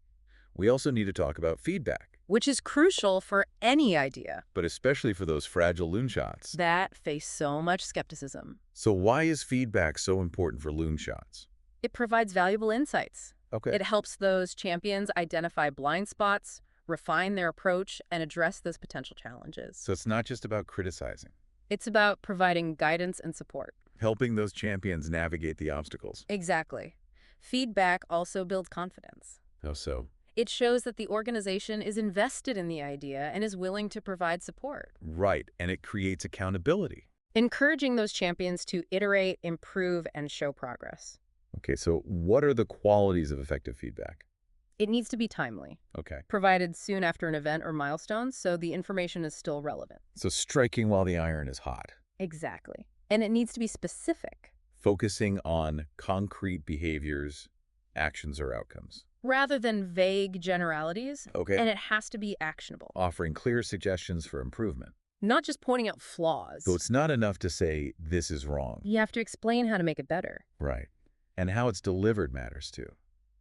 We also need to talk about feedback.
which is crucial for any idea
But especially for those fragile loonshots.
that face so much skepticism.
So why is feedback so important for loonshots?
It provides valuable insights.
Okay.
It helps those champions identify blind spots, refine their approach, and address those potential challenges.
So it's not just about criticizing,
It's about providing guidance and support.
helping those champions navigate the obstacles.
Exactly. Feedback also builds confidence.
How so?
It shows that the organization is invested in the idea and is willing to provide support.
Right, and it creates accountability.
Encouraging those champions to iterate, improve, and show progress.
Okay, so what are the qualities of effective feedback?
It needs to be timely,
Okay,
provided soon after an event or milestone so the information is still relevant.
so striking while the iron is hot.
Exactly. And it needs to be specific,
Focusing on concrete behaviors, actions, or outcomes.
rather than vague generalities,
Okay.
and it has to be actionable,
Offering clear suggestions for improvement.
not just pointing out flaws.
So it's not enough to say, this is wrong.
You have to explain how to make it better.
Right. And how it's delivered matters too.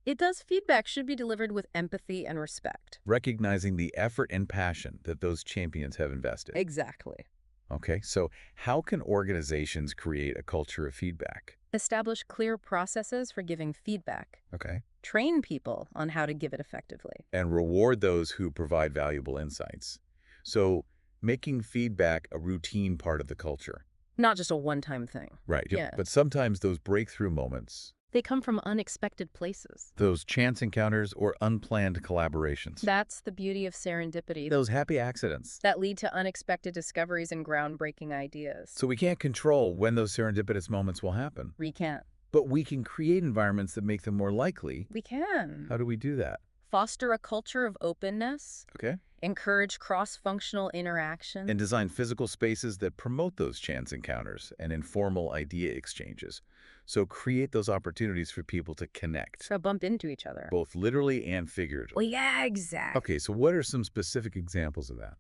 It does. Feedback should be delivered with empathy and respect.
Recognizing the effort and passion that those champions have invested.
Exactly.
Okay, so how can organizations create a culture of feedback?
Establish clear processes for giving feedback.
Okay.
Train people on how to give it effectively.
And reward those who provide valuable insights. So making feedback a routine part of the culture.
Not just a one-time thing.
Right.
Yeah.
But sometimes those breakthrough moments,
They come from unexpected places.
those chance encounters or unplanned collaborations.
That's the beauty of serendipity.
Those happy accidents.
That lead to unexpected discoveries and groundbreaking ideas.
So we can't control when those serendipitous moments will happen.
We can't.
But we can create environments that make them more likely.
We can.
How do we do that?
Foster a culture of openness.
Okay.
Encourage cross-functional interaction.
And design physical spaces that promote those chance encounters and informal idea exchanges. So create those opportunities for people to connect,
to bump into each other.
both literally and figuratively.
Well, yeah, exactly.
Okay, so what are some specific examples of that?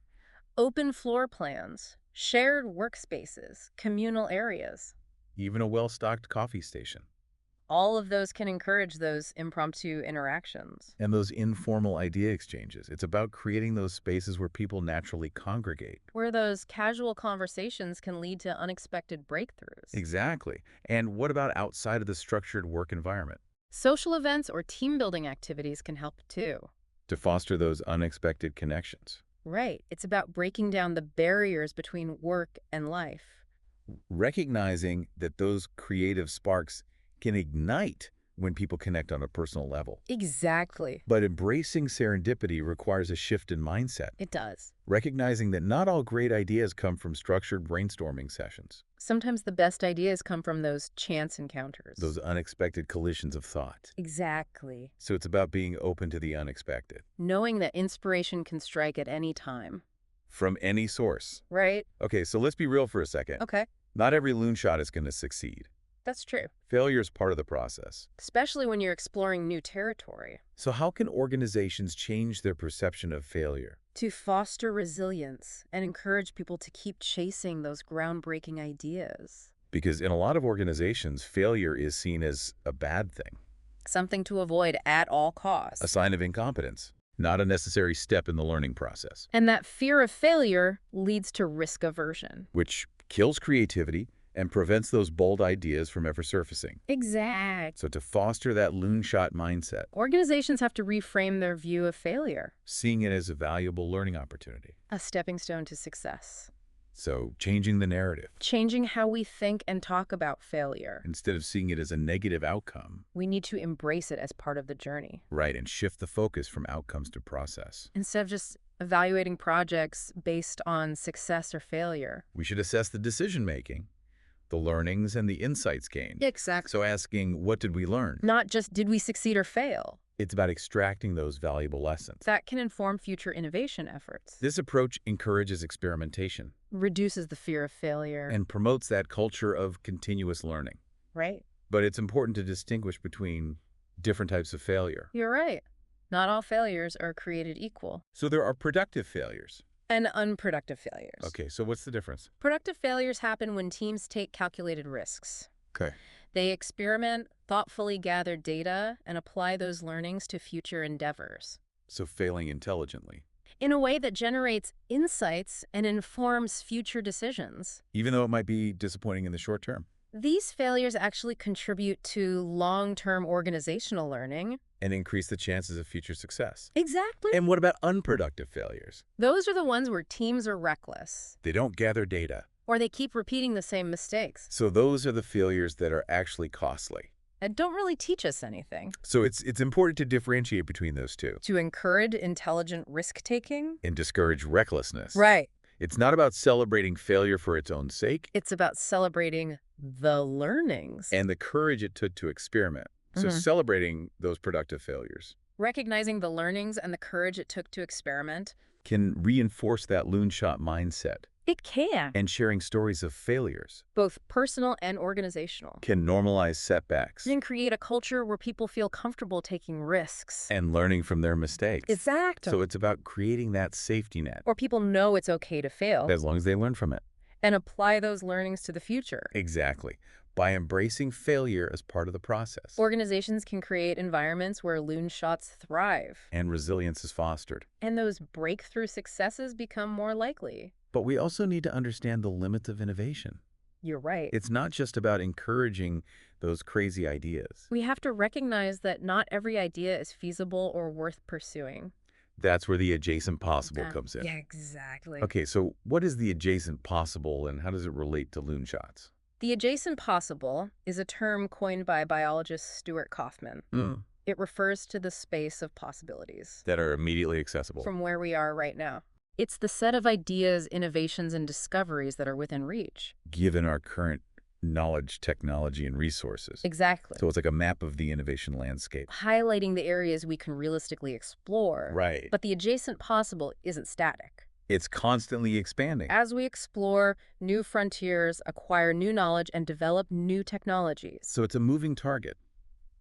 Open floor plans, shared workspaces, communal areas.
Even a well-stocked coffee station.
All of those can encourage those impromptu interactions.
And those informal idea exchanges. It's about creating those spaces where people naturally congregate.
Where those casual conversations can lead to unexpected breakthroughs.
Exactly. And what about outside of the structured work environment?
Social events or team-building activities can help too.
To foster those unexpected connections.
Right. It's about breaking down the barriers between work and life.
Recognizing that those creative sparks can ignite when people connect on a personal level.
Exactly.
But embracing serendipity requires a shift in mindset.
It does.
Recognizing that not all great ideas come from structured brainstorming sessions.
Sometimes the best ideas come from those chance encounters.
Those unexpected collisions of thought.
Exactly.
So it's about being open to the unexpected.
Knowing that inspiration can strike at any time.
From any source.
Right?
Okay, so let's be real for a second.
Okay.
Not every loonshot is going to succeed.
That's true.
Failure is part of the process.
Especially when you're exploring new territory.
So how can organizations change their perception of failure?
To foster resilience and encourage people to keep chasing those groundbreaking ideas.
Because in a lot of organizations, failure is seen as a bad thing,
Something to avoid at all costs.
a sign of incompetence, not a necessary step in the learning process,
And that fear of failure leads to risk aversion.
which kills creativity and prevents those bold ideas from ever surfacing.
Exact.
So to foster that loonshot mindset,
Organizations have to reframe their view of failure.
seeing it as a valuable learning opportunity.
A stepping stone to success.
So changing the narrative,
Changing how we think and talk about failure.
instead of seeing it as a negative outcome,
We need to embrace it as part of the journey.
right, and shift the focus from outcomes to process.
Instead of just evaluating projects based on success or failure.
We should assess the decision-making, the learnings, and the insights gained.
Exactly.
So asking, what did we learn?
Not just did we succeed or fail.
It's about extracting those valuable lessons.
That can inform future innovation efforts.
This approach encourages experimentation
Reduces the fear of failure.
and promotes that culture of continuous learning.
Right.
But it's important to distinguish between different types of failure.
You're right. Not all failures are created equal.
So there are productive failures.
And unproductive failures.
Okay, so what's the difference?
Productive failures happen when teams take calculated risks.
Okay.
They experiment, thoughtfully gather data, and apply those learnings to future endeavors.
So failing intelligently.
in a way that generates insights and informs future decisions.
even though it might be disappointing in the short term.
These failures actually contribute to long-term organizational learning.
And increase the chances of future success.
Exactly.
And what about unproductive failures?
Those are the ones where teams are reckless,
They don't gather data.
or they keep repeating the same mistakes
So those are the failures that are actually costly.
and don't really teach us anything.
So it's important to differentiate between those two
To encourage intelligent risk-taking?
and discourage recklessness.
Right.
It's not about celebrating failure for its own sake
It's about celebrating the learnings.
and the courage it took to experiment. So celebrating those productive failures
Recognizing the learnings and the courage it took to experiment.
can reinforce that loonshot mindset.
It can.
And sharing stories of failures
Both personal and organizational.
can normalize setbacks
And create a culture where people feel comfortable taking risks.
and learning from their mistakes.
Exactly.
So it's about creating that safety net
Or people know it's okay to fail
as long as they learn from it.
and apply those learnings to the future.
Exactly. By embracing failure as part of the process.
Organizations can create environments where loonshots thrive.
And resilience is fostered.
And those breakthrough successes become more likely.
But we also need to understand the limits of innovation.
You're right.
It's not just about encouraging those crazy ideas.
We have to recognize that not every idea is feasible or worth pursuing.
That's where the adjacent possible comes in.
Yeah, exactly.
Okay, so what is the adjacent possible and how does it relate to loonshots?
The adjacent possible is a term coined by biologist Stuart Kaufman. It refers to the space of possibilities
That are immediately accessible.
from where we are right now. It's the set of ideas, innovations, and discoveries that are within reach.
Given our current knowledge, technology, and resources.
Exactly.
So it's like a map of the innovation landscape.
Highlighting the areas we can realistically explore.
Right.
But the adjacent possible isn't static.
It's constantly expanding.
As we explore new frontiers, acquire new knowledge, and develop new technologies.
So it's a moving target.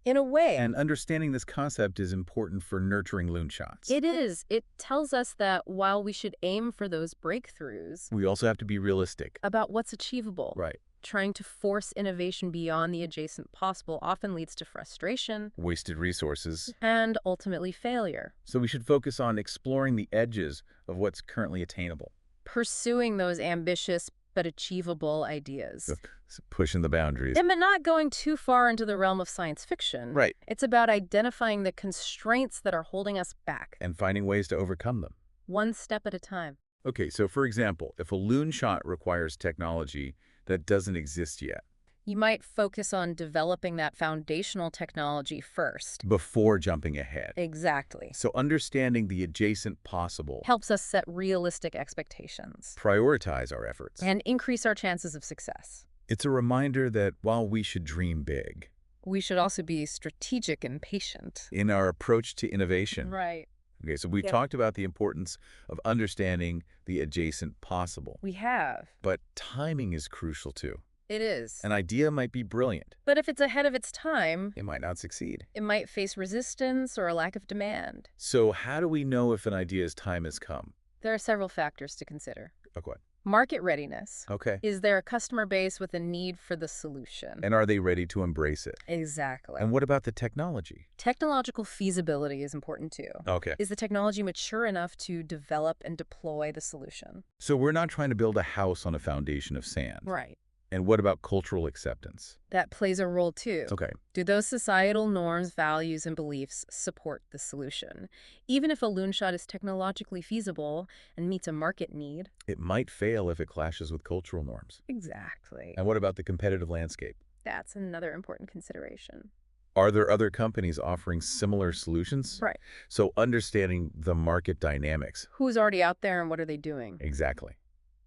In a way.
And understanding this concept is important for nurturing loonshots.
It is. It tells us that while we should aim for those breakthroughs,
We also have to be realistic.
about what's achievable.
Right.
Trying to force innovation beyond the adjacent possible often leads to frustration
Wasted resources.
and ultimately failure.
So we should focus on exploring the edges of what's currently attainable.
Pursuing those ambitious but achievable ideas.
So pushing the boundaries.
And but not going too far into the realm of science fiction.
Right.
It's about identifying the constraints that are holding us back,
And finding ways to overcome them.
one step at a time.
Okay, so for example, if a loonshot requires technology that doesn't exist yet,
You might focus on developing that foundational technology first.
before jumping ahead.
Exactly.
So understanding the adjacent possible,
Helps us set realistic expectations
prioritize our efforts.
and increase our chances of success.
It's a reminder that while we should dream big
We should also be strategic and patient.
in our approach to innovation.
Right.
Okay, so we've
Yep.
talked about the importance of understanding the adjacent possible,
We have.
but timing is crucial too.
It is.
An idea might be brilliant.
But if it's ahead of its time,
It might not succeed.
it might face resistance or a lack of demand.
So how do we know if an idea's time has come?
There are several factors to consider.
Okay.
Market readiness.
Okay.
Is there a customer base with a need for the solution?
And are they ready to embrace it?
Exactly.
And what about the technology?
Technological feasibility is important too.
Okay.
Is the technology mature enough to develop and deploy the solution?
So we're not trying to build a house on a foundation of sand.
Right.
And what about cultural acceptance?
That plays a role too.
Okay.
Do those societal norms, values, and beliefs support the solution? Even if a loonshot is technologically feasible and meets a market need.
It might fail if it clashes with cultural norms.
Exactly.
And what about the competitive landscape?
That's another important consideration.
Are there other companies offering similar solutions?
Right.
So understanding the market dynamics.
Who's already out there and what are they doing?
Exactly.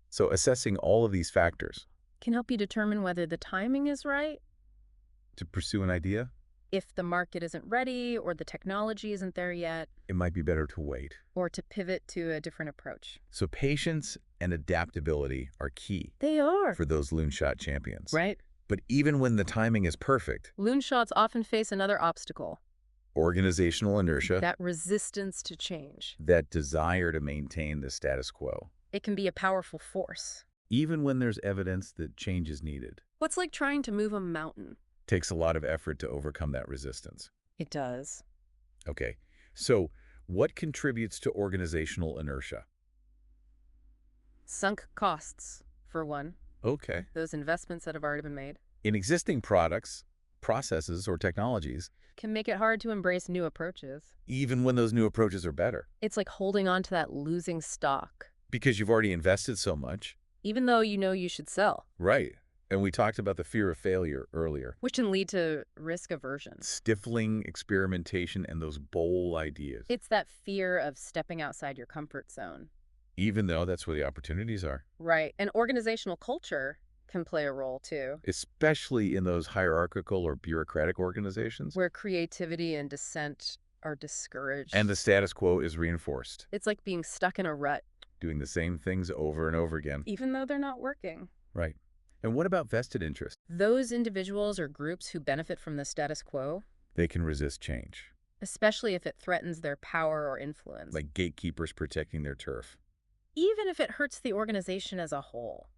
So assessing all of these factors
Can help you determine whether the timing is right,
to pursue an idea,
if the market isn't ready or the technology isn't there yet,
it might be better to wait.
or to pivot to a different approach.
So patience and adaptability are key
They are.
for those loonshot champions.
Right.
But even when the timing is perfect,
Loonshots often face another obstacle,
organizational inertia,
that resistance to change.
that desire to maintain the status quo,
It can be a powerful force.
even when there's evidence that change is needed,
What's like trying to move a mountain?
takes a lot of effort to overcome that resistance.
It does.
Okay, so What contributes to organizational inertia?
Sunk costs, for one,
Okay.
those investments that have already been made,
In existing products, processes, or technologies,
can make it hard to embrace new approaches.
even when those new approaches are better,
It's like holding on to that losing stock,
because you've already invested so much.
even though you know you should sell,
Right. And we talked about the fear of failure earlier.
which can lead to risk aversion.
Stifling experimentation and those bold ideas,
It's that fear of stepping outside your comfort zone.
even though that's where the opportunities are,
Right. And organizational culture can play a role too,
especially in those hierarchical or bureaucratic organizations.
where creativity and dissent are discouraged.
And the status quo is reinforced,
It's like being stuck in a rut,
doing the same things over and over again.
even though they're not working.
Right. And what about vested interests?
Those individuals or groups who benefit from the status quo,
They can resist change,
especially if it threatens their power or influence,
like gatekeepers protecting their turf.
even if it hurts the organization as a whole.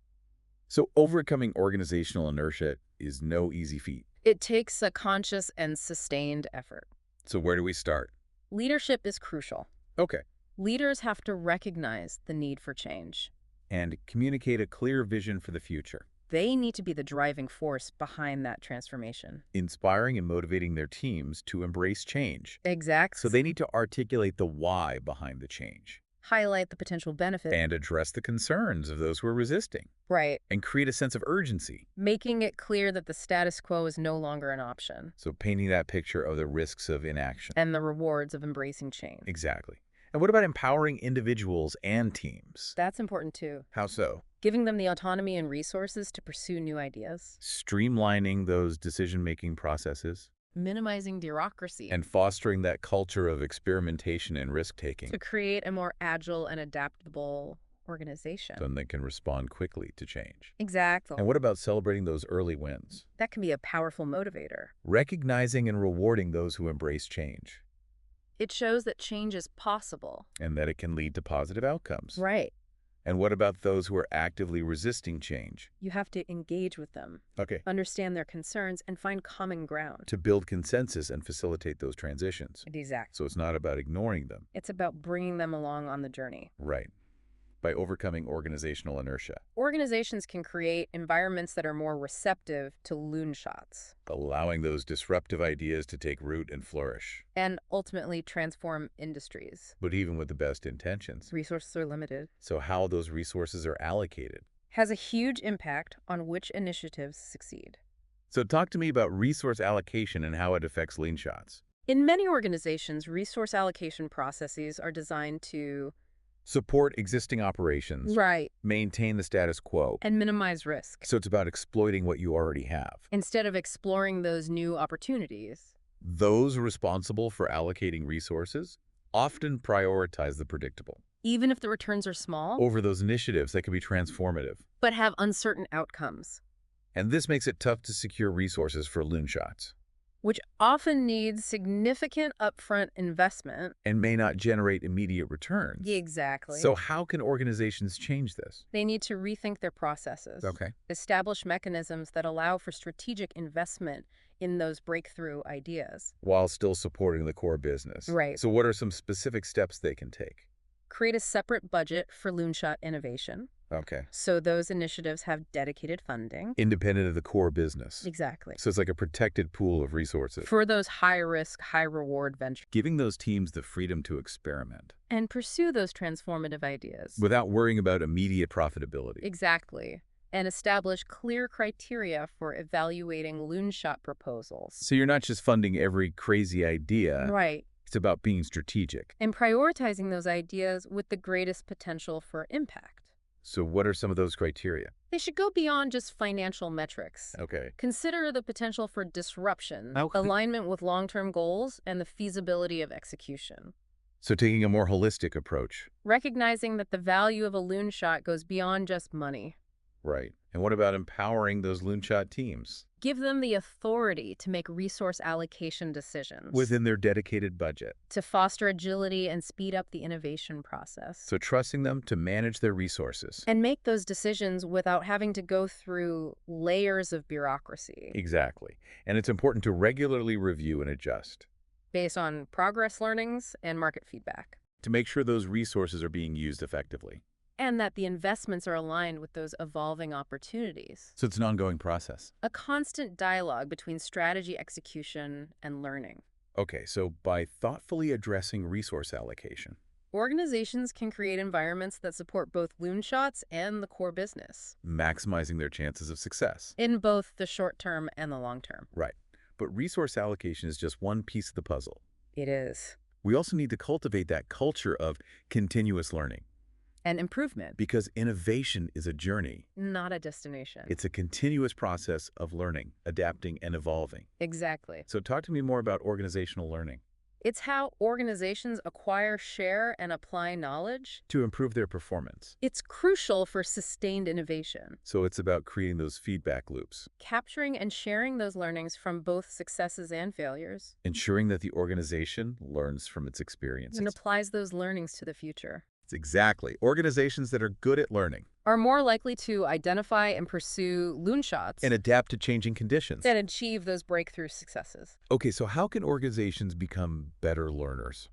So overcoming organizational inertia is no easy feat.
It takes a conscious and sustained effort.
So where do we start?
Leadership is crucial.
Okay.
Leaders have to recognize the need for change.
And communicate a clear vision for the future,
They need to be the driving force behind that transformation.
inspiring and motivating their teams to embrace change.
Exact.
So they need to articulate the why behind the change
Highlight the potential benefit.
and address the concerns of those who are resisting
Right.
and create a sense of urgency.
Making it clear that the status quo is no longer an option
So painting that picture of the risks of inaction.
and the rewards of embracing change.
Exactly. And what about empowering individuals and teams?
That's important too.
How so?
Giving them the autonomy and resources to pursue new ideas.
Streamlining those decision-making processes
Minimizing bureaucracy.
and fostering that culture of experimentation and risk-taking.
To create a more agile and adaptable organization.
So they can respond quickly to change.
Exactly.
And what about celebrating those early wins?
That can be a powerful motivator.
Recognizing and rewarding those who embrace change,
It shows that change is possible.
and that it can lead to positive outcomes.
Right.
And what about those who are actively resisting change?
You have to engage with them,
Okay.
understand their concerns, and find common ground.
To build consensus and facilitate those transitions.
Exactly.
So it's not about ignoring them.
It's about bringing them along on the journey.
Right. By overcoming organizational inertia,
Organizations can create environments that are more receptive to loonshots
allowing those disruptive ideas to take root and flourish.
and ultimately transform industries.
But even with the best intentions.
Resources are limited.
So how those resources are allocated.
Has a huge impact on which initiatives succeed.
So talk to me about resource allocation and how it affects Loonshots.
In many organizations, resource allocation processes are designed to
Support existing operations.
right
Maintain the status quo.
and minimize risk
So it's about exploiting what you already have.
instead of exploring those new opportunities.
Those responsible for allocating resources often prioritize the predictable
Even if the returns are small,
over those initiatives that can be transformative.
but have uncertain outcomes,
And this makes it tough to secure resources for Loonshots
which often needs significant upfront investment.
and may not generate immediate returns.
Exactly.
So how can organizations change this?
They need to rethink their processes,
Okay.
establish mechanisms that allow for strategic investment in those breakthrough ideas.
While still supporting the core business.
Right.
So what are some specific steps they can take?
Create a separate budget for Loonshot innovation,
Okay.
so those initiatives have dedicated funding.
Independent of the core business.
Exactly.
So it's like a protected pool of resources.
For those high-risk, high-reward ventures.
Giving those teams the freedom to experiment
And pursue those transformative ideas.
without worrying about immediate profitability.
Exactly. And establish clear criteria for evaluating Loonshot proposals.
So you're not just funding every crazy idea.
Right.
It's about being strategic.
And prioritizing those ideas with the greatest potential for impact.
So what are some of those criteria?
They should go beyond just financial metrics.
Okay.
Consider the potential for disruption,
Okay.
alignment with long-term goals, and the feasibility of execution.
So taking a more holistic approach.
Recognizing that the value of a Loonshot goes beyond just money.
Right. And what about empowering those Loonshot teams?
Give them the authority to make resource allocation decisions.
Within their dedicated budget.
To foster agility and speed up the innovation process.
So trusting them to manage their resources.
And make those decisions without having to go through layers of bureaucracy.
Exactly. And it's important to regularly review and adjust.
based on progress learnings and market feedback,
to make sure those resources are being used effectively.
and that the investments are aligned with those evolving opportunities.
So it's an ongoing process.
A constant dialogue between strategy execution and learning.
Okay, so by thoughtfully addressing resource allocation,
Organizations can create environments that support both loonshots and the core business,
maximizing their chances of success.
in both the short term and the long term.
Right. But resource allocation is just one piece of the puzzle.
It is.
We also need to cultivate that culture of continuous learning
An improvement,
because innovation is a journey.
not a destination.
It's a continuous process of learning, adapting, and evolving.
Exactly.
So talk to me more about organizational learning.
It's how organizations acquire, share, and apply knowledge.
To improve their performance.
It's crucial for sustained innovation.
So it's about creating those feedback loops,
Capturing and sharing those learnings from both successes and failures,
ensuring that the organization learns from its experiences.
and applies those learnings to the future.
It's exactly. Organizations that are good at learning
Are more likely to identify and pursue loonshots
and adapt to changing conditions.
and achieve those breakthrough successes.
Okay, so how can organizations become better learners?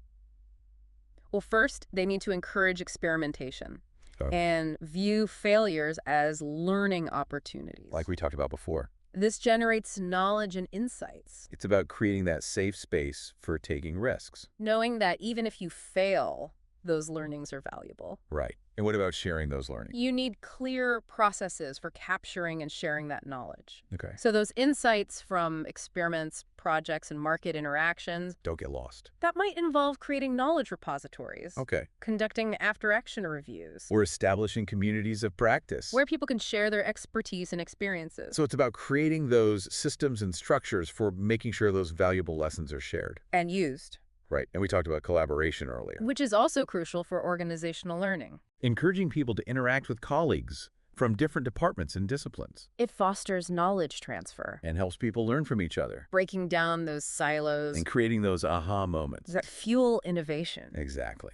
Well, first, they need to encourage experimentation
Oh.
and view failures as learning opportunities.
Like we talked about before.
This generates knowledge and insights,
It's about creating that safe space for taking risks.
knowing that even if you fail, those learnings are valuable.
Right. And what about sharing those learnings?
You need clear processes for capturing and sharing that knowledge.
Okay.
So those insights from experiments, projects, and market interactions,
Don't get lost.
that might involve creating knowledge repositories,
Okay.
conducting after-action reviews,
We're establishing communities of practice.
where people can share their expertise and experiences.
So it's about creating those systems and structures for making sure those valuable lessons are shared.
And used,
Right. And we talked about collaboration earlier.
which is also crucial for organizational learning.
Encouraging people to interact with colleagues from different departments and disciplines
It fosters knowledge transfer,
and helps people learn from each other
breaking down those silos
and creating those aha moments.
that fuel innovation.
Exactly.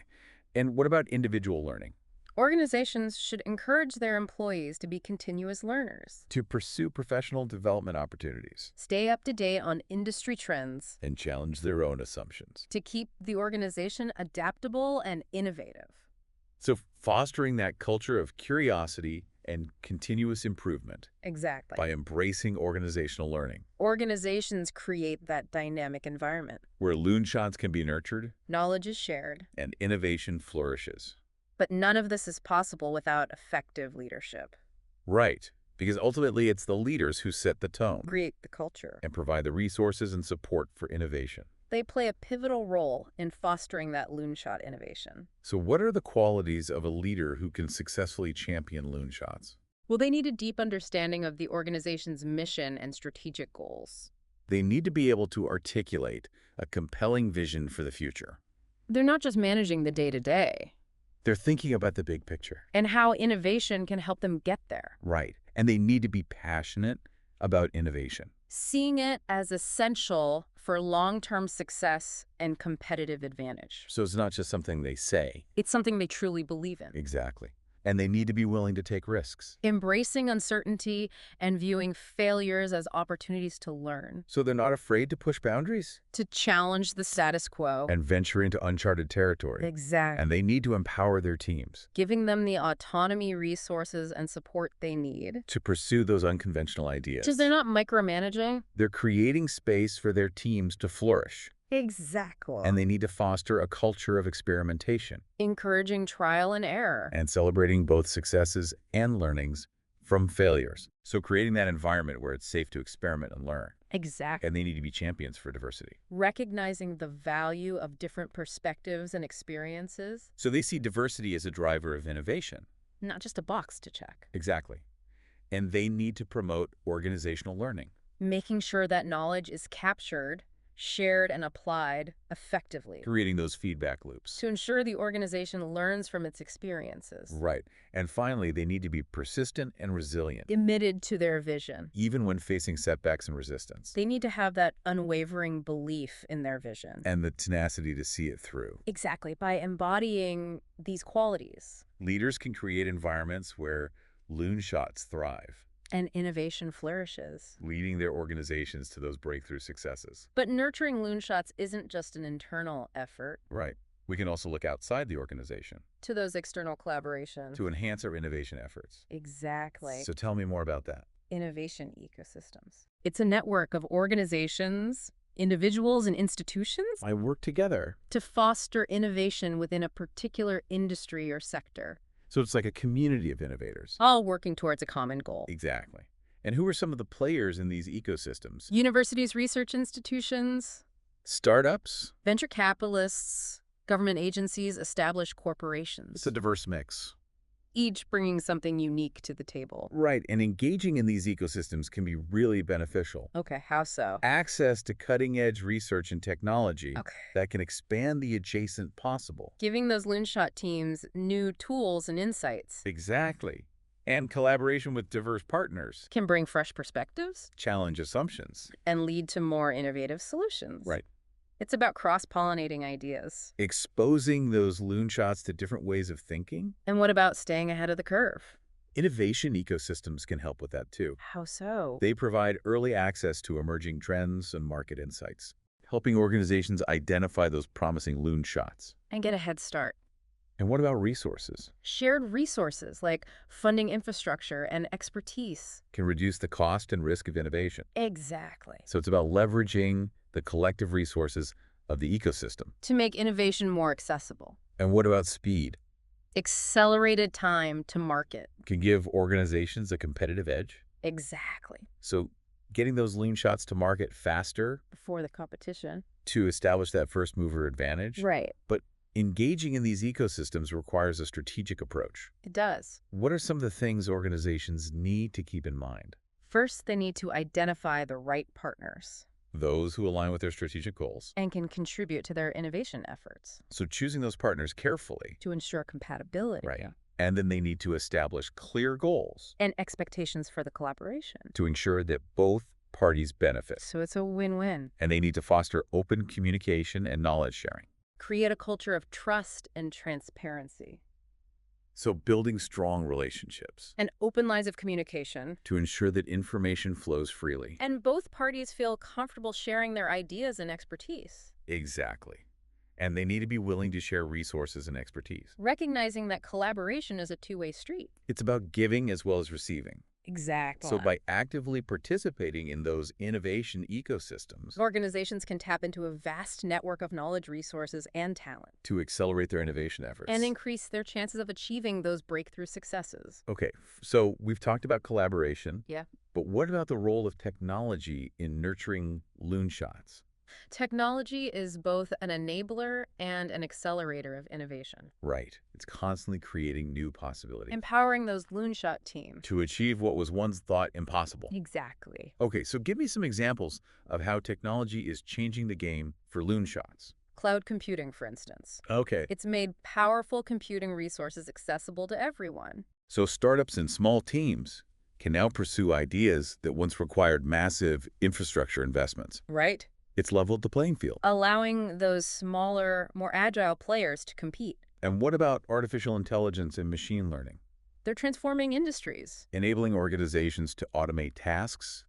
And what about individual learning?
Organizations should encourage their employees to be continuous learners,
To pursue professional development opportunities
stay up to date on industry trends,
and challenge their own assumptions.
to keep the organization adaptable and innovative.
So fostering that culture of curiosity and continuous improvement
Exactly.
by embracing organizational learning,
Organizations create that dynamic environment.
where loonshots can be nurtured
Knowledge is shared,
and innovation flourishes.
but none of this is possible without effective leadership.
Right, because ultimately it's the leaders who set the tone
Create the culture.
and provide the resources and support for innovation.
They play a pivotal role in fostering that loonshot innovation.
So what are the qualities of a leader who can successfully champion loonshots?
Well, they need a deep understanding of the organization's mission and strategic goals.
They need to be able to articulate a compelling vision for the future.
They're not just managing the day-to-day,
They're thinking about the big picture.
and how innovation can help them get there.
Right. And they need to be passionate about innovation.
Seeing it as essential for long-term success and competitive advantage.
So it's not just something they say.
It's something they truly believe in.
Exactly. And they need to be willing to take risks.
Embracing uncertainty and viewing failures as opportunities to learn,
So they're not afraid to push boundaries
to challenge the status quo.
and venture into uncharted territory.
Exactly.
And they need to empower their teams
Giving them the autonomy, resources, and support they need.
to pursue those unconventional ideas.
Because they're not micromanaging.
They're creating space for their teams to flourish.
Exactly.
And they need to foster a culture of experimentation
Encouraging trial and error.
and celebrating both successes and learnings from failures. So creating that environment where it's safe to experiment and learn.
Exactly.
And they need to be champions for diversity.
Recognizing the value of different perspectives and experiences,
So they see diversity as a driver of innovation.
not just a box to check.
Exactly. And they need to promote organizational learning.
Making sure that knowledge is captured, shared, and applied effectively
Creating those feedback loops.
to ensure the organization learns from its experiences.
Right. And finally, they need to be persistent and resilient,
Committed to their vision.
even when facing setbacks and resistance,
They need to have that unwavering belief in their vision.
and the tenacity to see it through.
Exactly. By embodying these qualities.
Leaders can create environments where loonshots thrive.
And innovation flourishes.
leading their organizations to those breakthrough successes.
But nurturing loonshots isn't just an internal effort.
Right. We can also look outside the organization
To those external collaborations.
to enhance our innovation efforts.
Exactly.
So tell me more about that.
Innovation ecosystems. It's a network of organizations, individuals, and institutions
I work together.
to foster innovation within a particular industry or sector,
So it's like a community of innovators.
all working towards a common goal.
Exactly. And who are some of the players in these ecosystems?
Universities, research institutions,
Startups?
venture capitalists, government agencies, established
It's
corporations,
a diverse mix.
each bringing something unique to the table.
Right. And engaging in these ecosystems can be really beneficial.
Okay, how so?
Access to cutting-edge research and technology
Okay.
that can expand the adjacent possible.
Giving those loonshot teams new tools and insights
Exactly. And collaboration with diverse partners.
can bring fresh perspectives
Challenge assumptions.
and lead to more innovative solutions.
Right.
It's about cross-pollinating ideas.
Exposing those loonshots to different ways of thinking.
And what about staying ahead of the curve?
Innovation ecosystems can help with that too.
How so?
They provide early access to emerging trends and market insights, helping organizations identify those promising loonshots.
And get a head start.
And what about resources?
Shared resources like funding infrastructure and expertise.
Can reduce the cost and risk of innovation.
Exactly.
So it's about leveraging the collective resources of the ecosystem.
To make innovation more accessible.
And what about speed?
Accelerated time to market.
Can give organizations a competitive edge.
Exactly.
So getting those loonshots to market faster
Before the competition.
to establish that first mover advantage.
Right.
But engaging in these ecosystems requires a strategic approach.
It does.
What are some of the things organizations need to keep in mind?
First, they need to identify the right partners
Those who align with their strategic goals.
and can contribute to their innovation efforts
So choosing those partners carefully.
to ensure compatibility.
Right. And then they need to establish clear goals
And expectations for the collaboration.
to ensure that both parties benefit.
So it's a win-win.
And they need to foster open communication and knowledge sharing.
Create a culture of trust and transparency.
So building strong relationships
And open lines of communication.
to ensure that information flows freely.
And both parties feel comfortable sharing their ideas and expertise.
Exactly. And they need to be willing to share resources and expertise.
Recognizing that collaboration is a two-way street.
It's about giving as well as receiving.
Exactly.
So by actively participating in those innovation ecosystems
Organizations can tap into a vast network of knowledge, resources, and talent.
to accelerate their innovation efforts.
And increase their chances of achieving those breakthrough successes.
Okay, so we've talked about collaboration.
Yeah.
But what about the role of technology in nurturing loonshots?
Technology is both an enabler and an accelerator of innovation.
Right. It's constantly creating new possibilities
Empowering those loonshot teams.
to achieve what was once thought impossible.
Exactly.
Okay, so give me some examples of how technology is changing the game for loonshots.
Cloud computing, for instance.
Okay,
It's made powerful computing resources accessible to everyone.
so startups and small teams can now pursue ideas that once required massive infrastructure investments.
Right.
It's leveled the playing field.
Allowing those smaller, more agile players to compete.
And what about artificial intelligence and machine learning?
They're transforming industries.
Enabling organizations to automate tasks,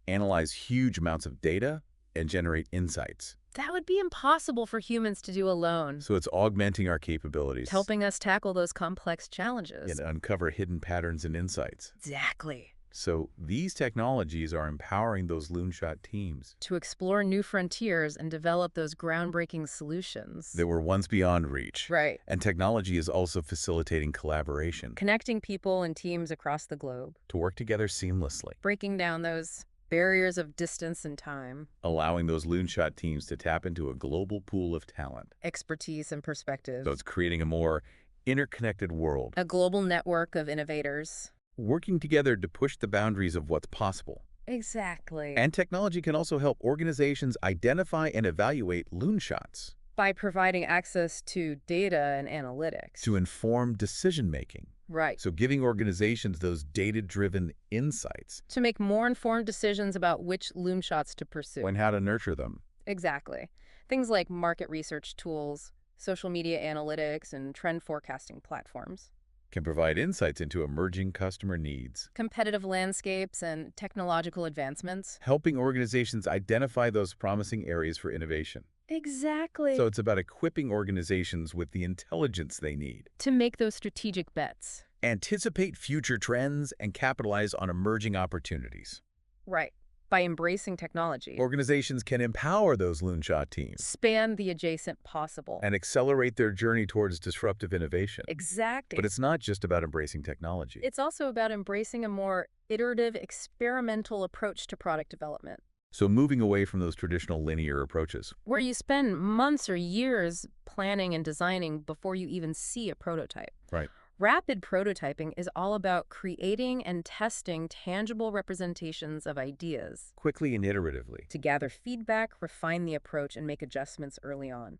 analyze huge amounts of data, and generate insights.
That would be impossible for humans to do alone.
So it's augmenting our capabilities.
Helping us tackle those complex challenges.
And uncover hidden patterns and insights.
Exactly.
So these technologies are empowering those loonshot teams
To explore new frontiers and develop those groundbreaking solutions.
that were once beyond reach.
Right.
And technology is also facilitating collaboration
Connecting people and teams across the globe.
to work together seamlessly,
Breaking down those barriers of distance and time.
allowing those loonshot teams to tap into a global pool of talent.
Expertise and perspective.
So it's creating a more interconnected world,
A global network of innovators.
working together to push the boundaries of what's possible.
Exactly.
And technology can also help organizations identify and evaluate loonshots
by providing access to data and analytics.
to inform decision-making.
Right.
So giving organizations those data-driven insights
To make more informed decisions about which loonshots to pursue.
and how to nurture them.
Exactly. Things like market research tools, social media analytics, and trend forecasting platforms.
Can provide insights into emerging customer needs,
competitive landscapes, and technological advancements.
helping organizations identify those promising areas for innovation.
Exactly.
So it's about equipping organizations with the intelligence they need,
To make those strategic bets.
anticipate future trends, and capitalize on emerging opportunities.
Right. By embracing technology.
Organizations can empower those Loonshot teams
Span the adjacent possible.
and accelerate their journey towards disruptive innovation.
Exactly.
But it's not just about embracing technology.
It's also about embracing a more iterative, experimental approach to product development,
So moving away from those traditional linear approaches.
where you spend months or years planning and designing before you even see a prototype.
Right.
Rapid prototyping is all about creating and testing tangible representations of ideas
Quickly and iteratively.
to gather feedback, refine the approach, and make adjustments early on.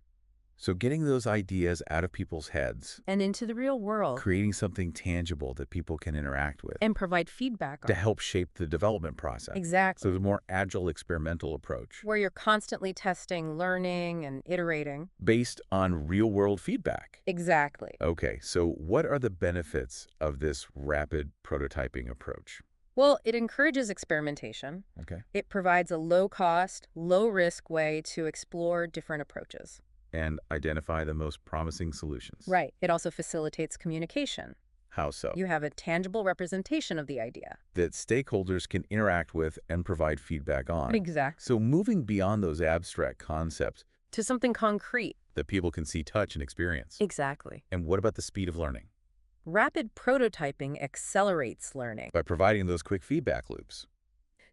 So getting those ideas out of people's heads,
And into the real world.
creating something tangible that people can interact with
And provide feedback
to
on.
help shape the development process.
Exactly.
So the more agile experimental approach
Where you're constantly testing, learning, and iterating.
based on real-world feedback.
Exactly.
Okay, so what are the benefits of this rapid prototyping approach?
Well, it encourages experimentation.
Okay.
It provides a low-cost, low-risk way to explore different approaches.
And identify the most promising solutions.
Right. It also facilitates communication.
How so?
You have a tangible representation of the idea.
That stakeholders can interact with and provide feedback on.
Exactly.
So moving beyond those abstract concepts
To something concrete.
that people can see, touch, and experience.
Exactly.
And what about the speed of learning?
Rapid prototyping accelerates learning.
By providing those quick feedback loops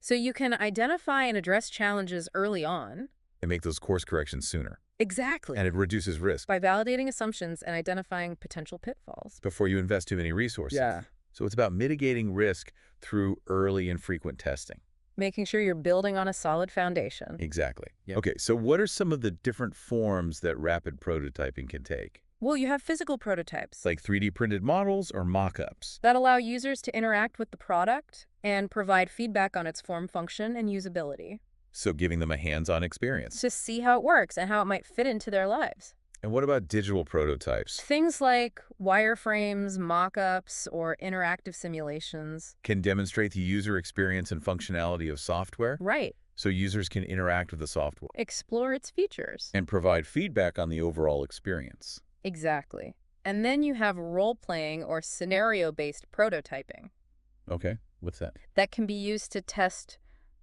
So you can identify and address challenges early on.
and make those course corrections sooner.
Exactly.
And it reduces risk
By validating assumptions and identifying potential pitfalls.
before you invest too many resources.
Yeah.
So it's about mitigating risk through early and frequent testing.
Making sure you're building on a solid foundation.
Exactly.
Yep.
Okay, so what are some of the different forms that rapid prototyping can take?
Well, you have physical prototypes
Like 3D printed models or mock-ups?
that allow users to interact with the product and provide feedback on its form, function, and usability
So giving them a hands-on experience.
to see how it works and how it might fit into their lives.
And what about digital prototypes?
Things like wireframes, mock-ups, or interactive simulations.
Can demonstrate the user experience and functionality of software,
Right.
so users can interact with the software
Explore its features.
and provide feedback on the overall experience.
Exactly. And then you have role-playing or scenario-based prototyping
Okay, what's that?
that can be used to test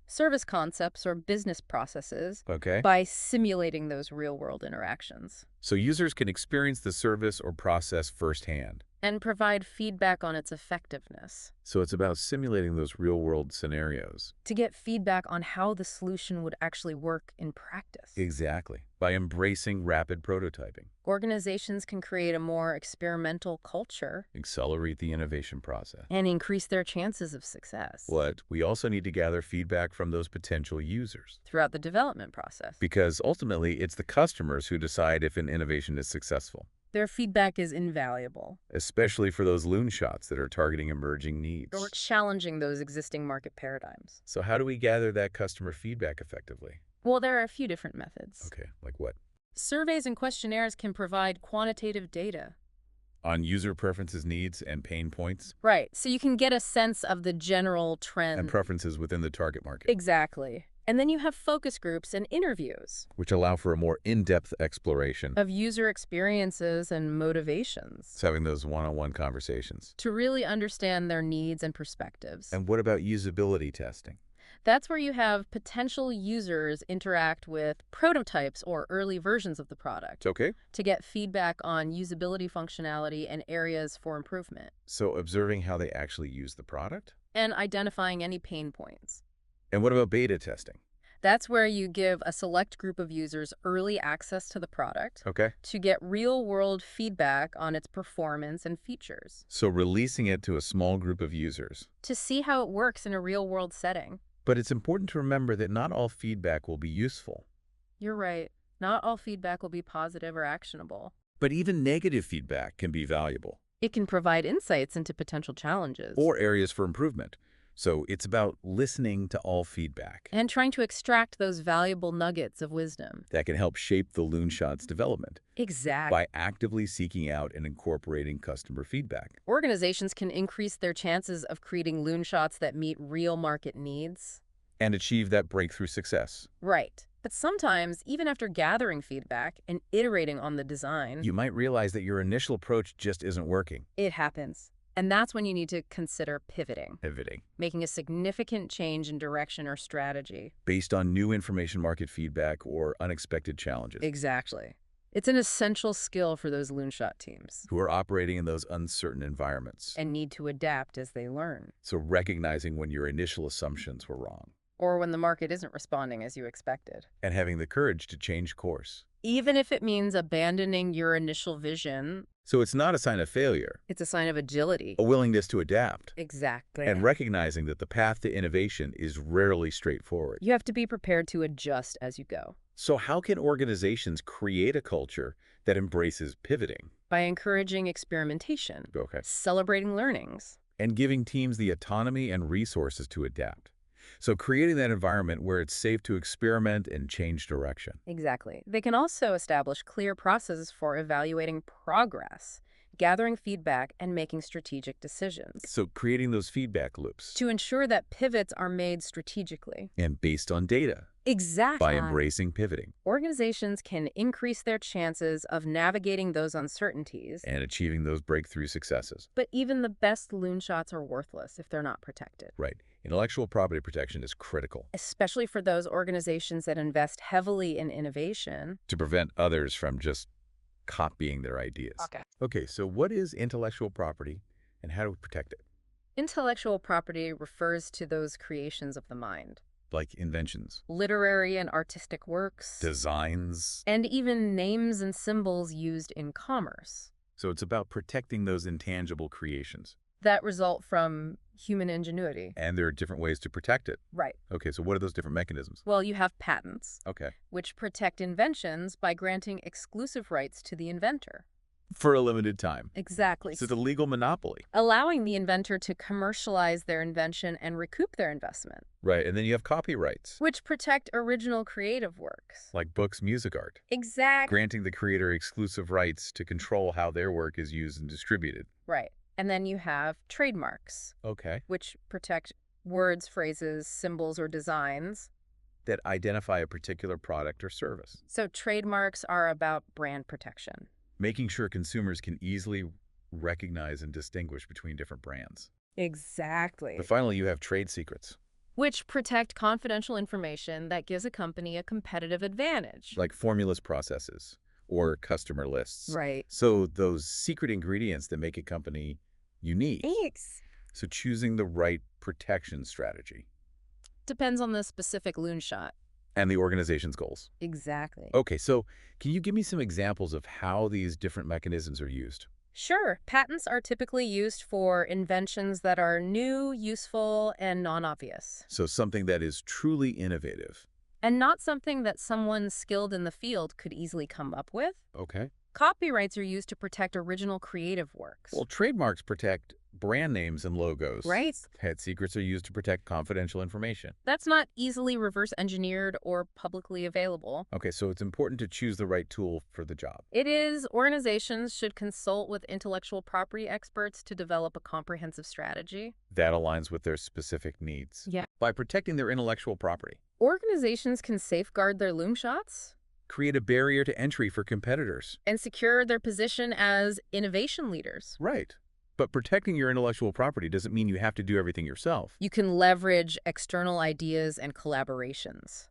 service concepts or business processes
Okay.
by simulating those real-world interactions
So users can experience the service or process firsthand.
and provide feedback on its effectiveness
So it's about simulating those real-world scenarios.
to get feedback on how the solution would actually work in practice.
Exactly. By embracing rapid prototyping.
Organizations can create a more experimental culture
Accelerate the innovation process.
and increase their chances of success
But we also need to gather feedback from those potential users.
throughout the development process.
Because ultimately, it's the customers who decide if an innovation is successful.
Their feedback is invaluable,
Especially for those loonshots that are targeting emerging needs.
or challenging those existing market paradigms.
So how do we gather that customer feedback effectively?
Well, there are a few different methods.
Okay, like what?
Surveys and questionnaires can provide quantitative data.
On user preferences, needs, and pain points,
Right, so you can get a sense of the general trend.
and preferences within the target market,
Exactly. And then you have focus groups and interviews
which allow for a more in-depth exploration.
of user experiences and motivations
It's having those one-on-one conversations.
to really understand their needs and perspectives.
And what about usability testing?
That's where you have potential users interact with prototypes or early versions of the product
Okay.
to get feedback on usability functionality and areas for improvement,
So observing how they actually use the product?
and identifying any pain points.
And what about beta testing?
That's where you give a select group of users early access to the product
Okay.
to get real-world feedback on its performance and features,
So releasing it to a small group of users.
to see how it works in a real-world setting.
But it's important to remember that not all feedback will be useful.
You're right. Not all feedback will be positive or actionable.
But even negative feedback can be valuable,
It can provide insights into potential challenges.
or areas for improvement. So it's about listening to all feedback.
And trying to extract those valuable nuggets of wisdom.
That can help shape the Loonshot's development
Exactly.
by actively seeking out and incorporating customer feedback.
Organizations can increase their chances of creating loonshots that meet real market needs.
And achieve that breakthrough success.
Right. But sometimes, even after gathering feedback and iterating on the design,
You might realize that your initial approach just isn't working.
it happens. And that's when you need to consider pivoting,
Pivoting.
making a significant change in direction or strategy.
Based on new information market feedback or unexpected challenges.
Exactly. It's an essential skill for those loonshot teams
Who are operating in those uncertain environments.
and need to adapt as they learn,
So recognizing when your initial assumptions were wrong.
or when the market isn't responding as you expected.
And having the courage to change course.
Even if it means abandoning your initial vision,
So it's not a sign of failure,
it's a sign of agility.
a willingness to adapt,
Exactly.
and recognizing that the path to innovation is rarely straightforward.
You have to be prepared to adjust as you go.
So how can organizations create a culture that embraces pivoting?
By encouraging experimentation,
Okay.
celebrating learnings.
And giving teams the autonomy and resources to adapt. So creating that environment where it's safe to experiment and change direction.
Exactly. They can also establish clear processes for evaluating progress, gathering feedback, and making strategic decisions
So creating those feedback loops.
to ensure that pivots are made strategically.
And based on data.
Exactly.
By embracing pivoting.
Organizations can increase their chances of navigating those uncertainties.
And achieving those breakthrough successes.
But even the best loonshots are worthless if they're not protected.
Right. Intellectual property protection is critical.
Especially for those organizations that invest heavily in innovation.
To prevent others from just copying their ideas. Okay, so what is intellectual property and how do we protect it?
Intellectual property refers to those creations of the mind.
Like inventions,
Literary and artistic works.
designs.
And even names and symbols used in commerce
So it's about protecting those intangible creations.
that result from human ingenuity.
And there are different ways to protect it.
Right.
Okay, so what are those different mechanisms?
Well, you have patents,
Okay.
which protect inventions by granting exclusive rights to the inventor.
For a limited time.
Exactly.
So it's a legal monopoly.
Allowing the inventor to commercialize their invention and recoup their investment,
Right, and then you have copyrights.
which protect original creative works.
Like books, music, art.
Exactly.
Granting the creator exclusive rights to control how their work is used and distributed.
Right. And then you have trademarks,
Okay.
which protect words, phrases, symbols, or designs.
That identify a particular product or service.
So trademarks are about brand protection.
Making sure consumers can easily recognize and distinguish between different brands.
Exactly.
But finally, you have trade secrets.
Which protect confidential information that gives a company a competitive advantage.
Like formulas processes or customer lists.
Right.
So those secret ingredients that make a company unique.
Thanks.
So choosing the right protection strategy
Depends on the specific loonshot.
and the organization's goals.
Exactly.
Okay, so can you give me some examples of how these different mechanisms are used?
Sure. Patents are typically used for inventions that are new, useful, and non-obvious.
So something that is truly innovative.
And not something that someone skilled in the field could easily come up with.
Okay.
Copyrights are used to protect original creative works.
Well, trademarks protect brand names and logos.
Right.
Head secrets are used to protect confidential information.
That's not easily reverse engineered or publicly available.
Okay, so it's important to choose the right tool for the job.
It is. Organizations should consult with intellectual property experts to develop a comprehensive strategy.
That aligns with their specific needs.
Yeah.
By protecting their intellectual property.
Organizations can safeguard their loonshots
Create a barrier to entry for competitors.
and secure their position as innovation leaders.
Right. But protecting your intellectual property doesn't mean you have to do everything yourself.
You can leverage external ideas and collaborations.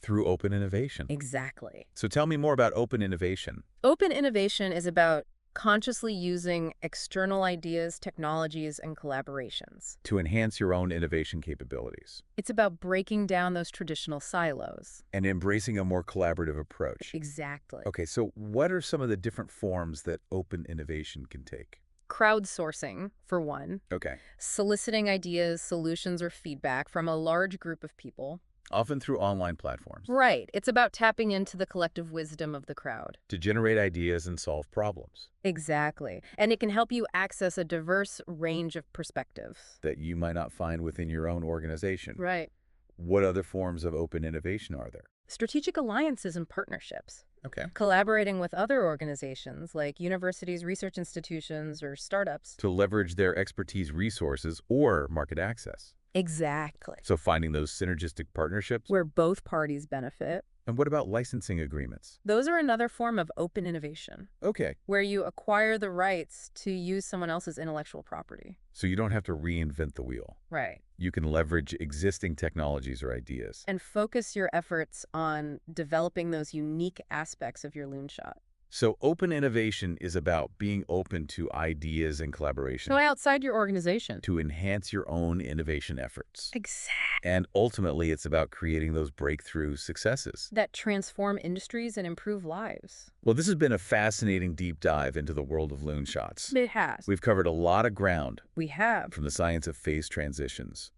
Through open innovation.
Exactly.
So tell me more about open innovation.
Open innovation is about consciously using external ideas, technologies, and collaborations.
To enhance your own innovation capabilities.
It's about breaking down those traditional silos.
And embracing a more collaborative approach.
Exactly.
Okay, so what are some of the different forms that open innovation can take?
Crowdsourcing, for one.
Okay.
Soliciting ideas, solutions, or feedback from a large group of people.
often through online platforms,
Right. It's about tapping into the collective wisdom of the crowd.
to generate ideas and solve problems
Exactly. And it can help you access a diverse range of perspectives.
that you might not find within your own organization.
Right.
What other forms of open innovation are there?
Strategic alliances and partnerships.
Okay.
Collaborating with other organizations like universities, research institutions, or startups.
To leverage their expertise, resources, or market access.
Exactly.
So finding those synergistic partnerships.
Where both parties benefit.
And what about licensing agreements?
Those are another form of open innovation,
Okay.
where you acquire the rights to use someone else's intellectual property.
So you don't have to reinvent the wheel.
Right.
You can leverage existing technologies or ideas.
And focus your efforts on developing those unique aspects of your loonshot.
So open innovation is about being open to ideas and collaboration
So outside your organization.
to enhance your own innovation efforts.
Exactly.
And ultimately, it's about creating those breakthrough successes.
That transform industries and improve lives.
Well, this has been a fascinating deep dive into the world of loonshots.
It has.
We've covered a lot of ground,
We have.
from the science of phase transitions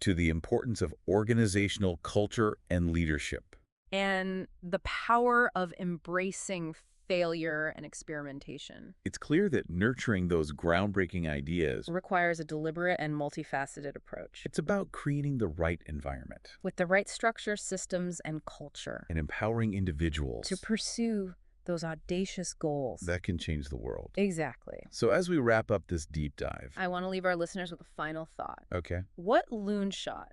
to the importance of organizational culture and leadership.
And the power of embracing failure and experimentation
It's clear that nurturing those groundbreaking ideas,
requires a deliberate and multifaceted approach
it's about creating the right environment
with the right structure, systems, and culture
and empowering individuals
to pursue those audacious goals.
that can change the world.
Exactly.
So as we wrap up this deep dive,
I want to leave our listeners with a final thought.
okay,
What loonshot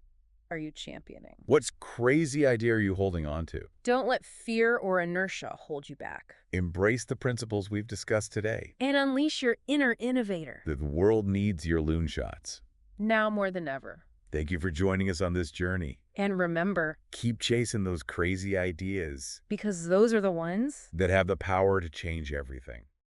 are you championing?
what's crazy idea are you holding on to?
Don't let fear or inertia hold you back.
Embrace the principles we've discussed today.
And unleash your inner innovator.
The world needs your loonshots.
Now more than ever.
Thank you for joining us on this journey.
And remember,
Keep chasing those crazy ideas
because those are the ones
that have the power to change everything.